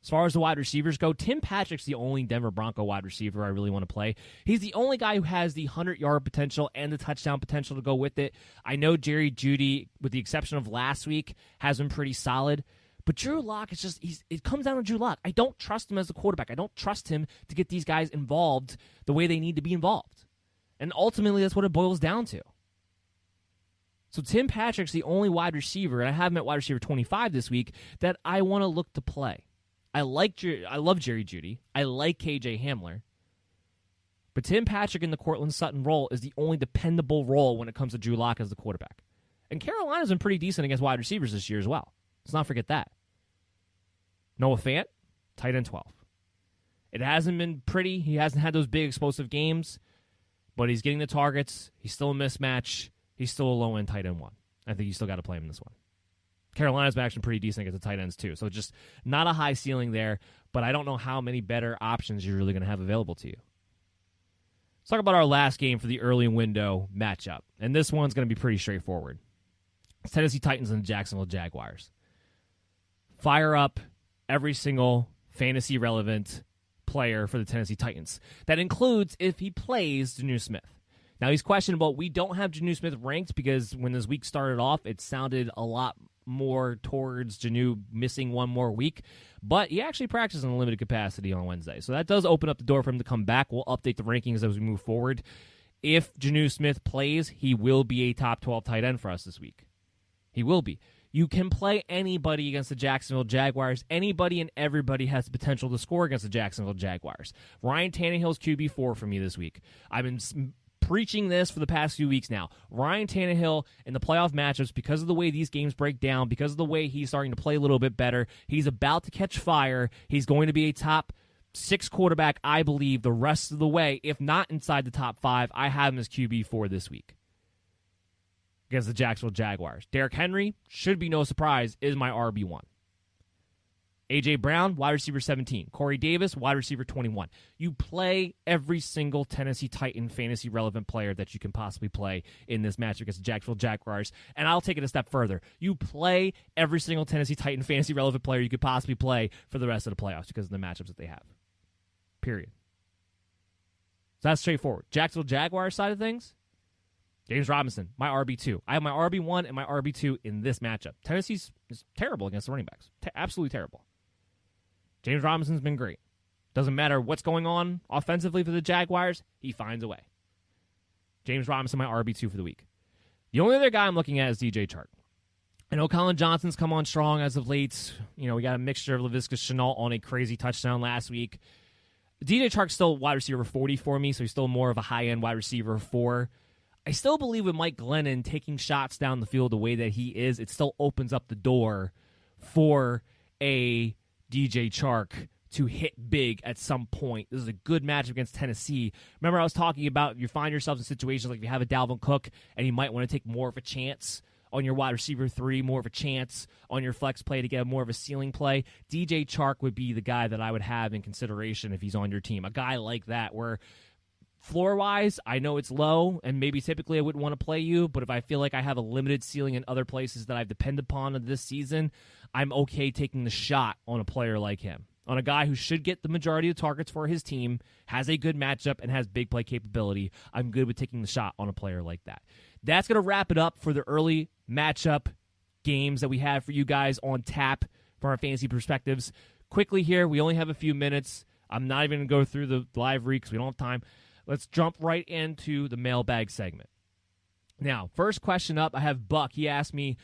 As far as the wide receivers go, Tim Patrick's the only Denver Bronco wide receiver I really want to play. He's the only guy who has the 100-yard potential and the touchdown potential to go with it. I know Jerry Jeudy, with the exception of last week, has been pretty solid. But Drew Lock is just, it comes down to Drew Lock. I don't trust him as a quarterback. I don't trust him to get these guys involved the way they need to be involved. And ultimately, that's what it boils down to. So Tim Patrick's the only wide receiver, and I have him at wide receiver 25 this week, that I want to look to play. I love Jerry Jeudy. I like KJ Hamler. But Tim Patrick in the Cortland Sutton role is the only dependable role when it comes to Drew Lock as the quarterback. And Carolina's been pretty decent against wide receivers this year as well. Let's not forget that. Noah Fant, tight end 12. It hasn't been pretty. He hasn't had those big explosive games, but he's getting the targets. He's still a mismatch. He's still a low-end tight end 1. I think you still got to play him in this one. Carolina's been actually pretty decent against the tight ends too, so just not a high ceiling there, but I don't know how many better options you're really going to have available to you. Let's talk about our last game for the early window matchup, and this one's going to be pretty straightforward. It's Tennessee Titans and the Jacksonville Jaguars. Fire up every single fantasy-relevant player for the Tennessee Titans. That includes if he plays Jonnu Smith. Now, he's questionable. We don't have Jonnu Smith ranked because when this week started off, it sounded a lot more towards Jonnu missing one more week. But he actually practiced in a limited capacity on Wednesday. So that does open up the door for him to come back. We'll update the rankings as we move forward. If Jonnu Smith plays, he will be a top 12 tight end for us this week. He will be. You can play anybody against the Jacksonville Jaguars. Anybody and everybody has the potential to score against the Jacksonville Jaguars. Ryan Tannehill's QB4 for me this week. I've been preaching this for the past few weeks now. Ryan Tannehill in the playoff matchups, because of the way these games break down, because of the way he's starting to play a little bit better, he's about to catch fire. He's going to be a top 6 quarterback, I believe, the rest of the way. If not inside the top 5, I have him as QB4 this week against the Jacksonville Jaguars. Derrick Henry, should be no surprise, is my RB1. A.J. Brown, wide receiver 17. Corey Davis, wide receiver 21. You play every single Tennessee Titan fantasy-relevant player that you can possibly play in this match against the Jacksonville Jaguars. And I'll take it a step further. You play every single Tennessee Titan fantasy-relevant player you could possibly play for the rest of the playoffs because of the matchups that they have. Period. So that's straightforward. Jacksonville Jaguars side of things, James Robinson, my RB2. I have my RB1 and my RB2 in this matchup. Tennessee's is terrible against the running backs. Absolutely terrible. James Robinson's been great. Doesn't matter what's going on offensively for the Jaguars, he finds a way. James Robinson, my RB2 for the week. The only other guy I'm looking at is DJ Chark. I know Colin Johnson's come on strong as of late. You know, we got a mixture of Laviska Shenault on a crazy touchdown last week. DJ Chark's still wide receiver 40 for me, so he's still more of a high-end wide receiver 4. I still believe with Mike Glennon taking shots down the field the way that he is, it still opens up the door for a DJ Chark to hit big at some point. This is a good match against Tennessee. Remember I was talking about you find yourself in situations like if you have a Dalvin Cook and you might want to take more of a chance on your wide receiver 3, more of a chance on your flex play to get more of a ceiling play. DJ Chark would be the guy that I would have in consideration if he's on your team. A guy like that where floor-wise, I know it's low, and maybe typically I wouldn't want to play you, but if I feel like I have a limited ceiling in other places that I've depended upon this season, I'm okay taking the shot on a player like him. On a guy who should get the majority of the targets for his team, has a good matchup, and has big play capability. I'm good with taking the shot on a player like that. That's going to wrap it up for the early matchup games that we have for you guys on tap from our fantasy perspectives. Quickly here, we only have a few minutes. I'm not even going to go through the live read because we don't have time. Let's jump right into the mailbag segment. Now, first question up, I have Buck. He asked me,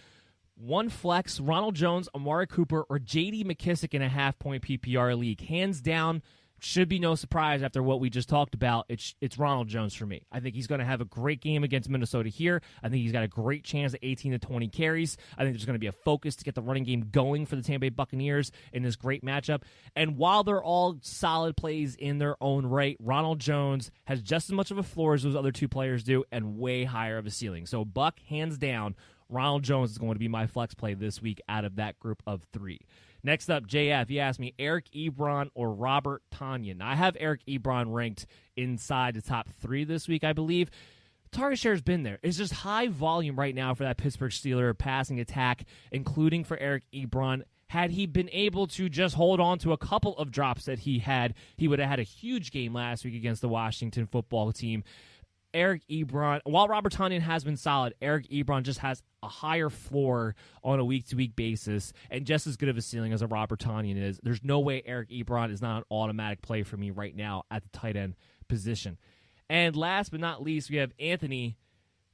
one flex, Ronald Jones, Amari Cooper, or J.D. McKissick in a half-point PPR league. Hands down, should be no surprise after what we just talked about. It's Ronald Jones for me. I think he's going to have a great game against Minnesota here. I think he's got a great chance at 18 to 20 carries. I think there's going to be a focus to get the running game going for the Tampa Bay Buccaneers in this great matchup. And while they're all solid plays in their own right, Ronald Jones has just as much of a floor as those other two players do and way higher of a ceiling. So Buck, hands down, Ronald Jones is going to be my flex play this week out of that group of 3. Next up, JF, he asked me, Eric Ebron or Robert Tanyan. Now, I have Eric Ebron ranked inside the top 3 this week, I believe. Target share has been there. It's just high volume right now for that Pittsburgh Steelers passing attack, including for Eric Ebron. Had he been able to just hold on to a couple of drops that he had, he would have had a huge game last week against the Washington football team. Eric Ebron, while Robert Tanyan has been solid, Eric Ebron just has a higher floor on a week-to-week basis and just as good of a ceiling as a Robert Tanyan is. There's no way Eric Ebron is not an automatic play for me right now at the tight end position. And last but not least, we have Anthony.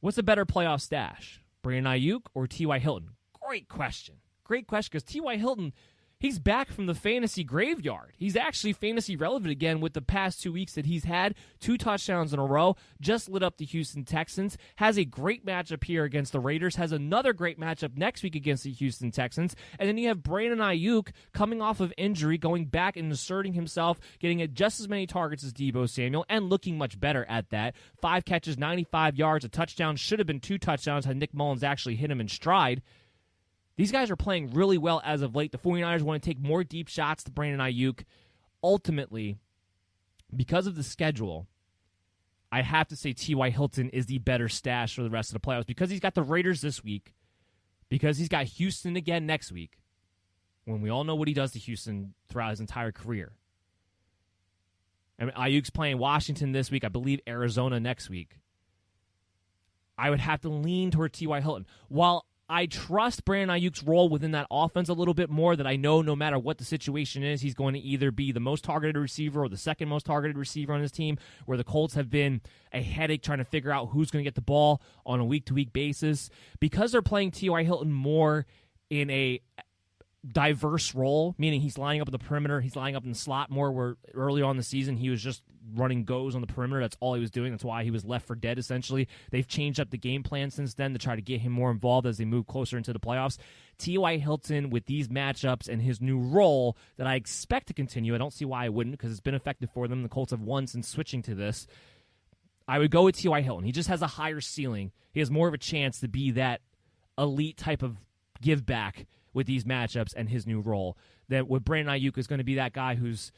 What's a better playoff stash, Brandon Ayuk or T.Y. Hilton? Great question. Great question because T.Y. Hilton, he's back from the fantasy graveyard. He's actually fantasy relevant again with the past 2 weeks that he's had. 2 touchdowns in a row, just lit up the Houston Texans, has a great matchup here against the Raiders, has another great matchup next week against the Houston Texans, and then you have Brandon Ayuk coming off of injury, going back and inserting himself, getting just as many targets as Deebo Samuel, and looking much better at that. 5 catches, 95 yards, a touchdown, should have been 2 touchdowns had Nick Mullins actually hit him in stride. These guys are playing really well as of late. The 49ers want to take more deep shots to Brandon Ayuk. Ultimately, because of the schedule, I have to say T.Y. Hilton is the better stash for the rest of the playoffs because he's got the Raiders this week, because he's got Houston again next week, when we all know what he does to Houston throughout his entire career. I mean, Ayuk's playing Washington this week, I believe Arizona next week. I would have to lean toward T.Y. Hilton. While I trust Brandon Ayuk's role within that offense a little bit more, that I know no matter what the situation is, he's going to either be the most targeted receiver or the second most targeted receiver on his team, where the Colts have been a headache trying to figure out who's going to get the ball on a week-to-week basis. Because they're playing T.Y. Hilton more in a diverse role, meaning he's lining up at the perimeter, he's lining up in the slot more, where early on in the season he was just running goes on the perimeter. That's all he was doing. That's why he was left for dead, essentially. They've changed up the game plan since then to try to get him more involved as they move closer into the playoffs. T.Y. Hilton, with these matchups and his new role that I expect to continue, I don't see why I wouldn't, because it's been effective for them. The Colts have won since switching to this. I would go with T.Y. Hilton. He just has a higher ceiling. He has more of a chance to be that elite type of give back with these matchups and his new role. That with Brandon Ayuk is going to be that guy who's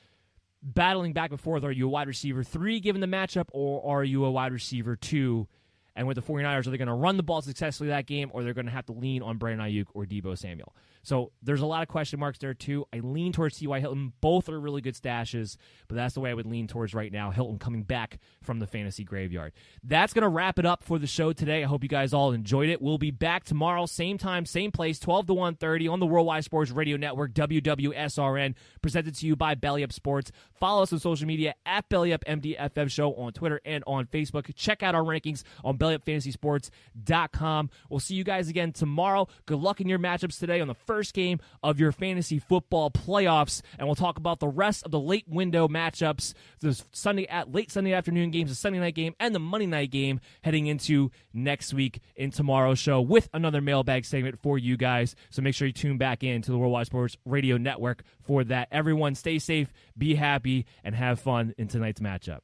battling back and forth. Are you a wide receiver 3 given the matchup, or are you a wide receiver 2? And with the 49ers, are they going to run the ball successfully that game, or they're going to have to lean on Brandon Ayuk or Deebo Samuel? So there's a lot of question marks there, too. I lean towards T.Y. Hilton. Both are really good stashes, but that's the way I would lean towards right now, Hilton coming back from the fantasy graveyard. That's going to wrap it up for the show today. I hope you guys all enjoyed it. We'll be back tomorrow, same time, same place, 12 to 1:30 on the Worldwide Sports Radio Network, WWSRN, presented to you by Belly Up Sports. Follow us on social media at Belly Up MDFM Show on Twitter and on Facebook. Check out our rankings on Belly DailyFantasySports.com. We'll see you guys again tomorrow. Good luck in your matchups today on the first game of your fantasy football playoffs, and we'll talk about the rest of the late window matchups, the late Sunday afternoon games, the Sunday night game, and the Monday night game heading into next week in tomorrow's show with another mailbag segment for you guys. So make sure you tune back in to the Worldwide Sports Radio Network for that. Everyone stay safe, be happy, and have fun in tonight's matchup.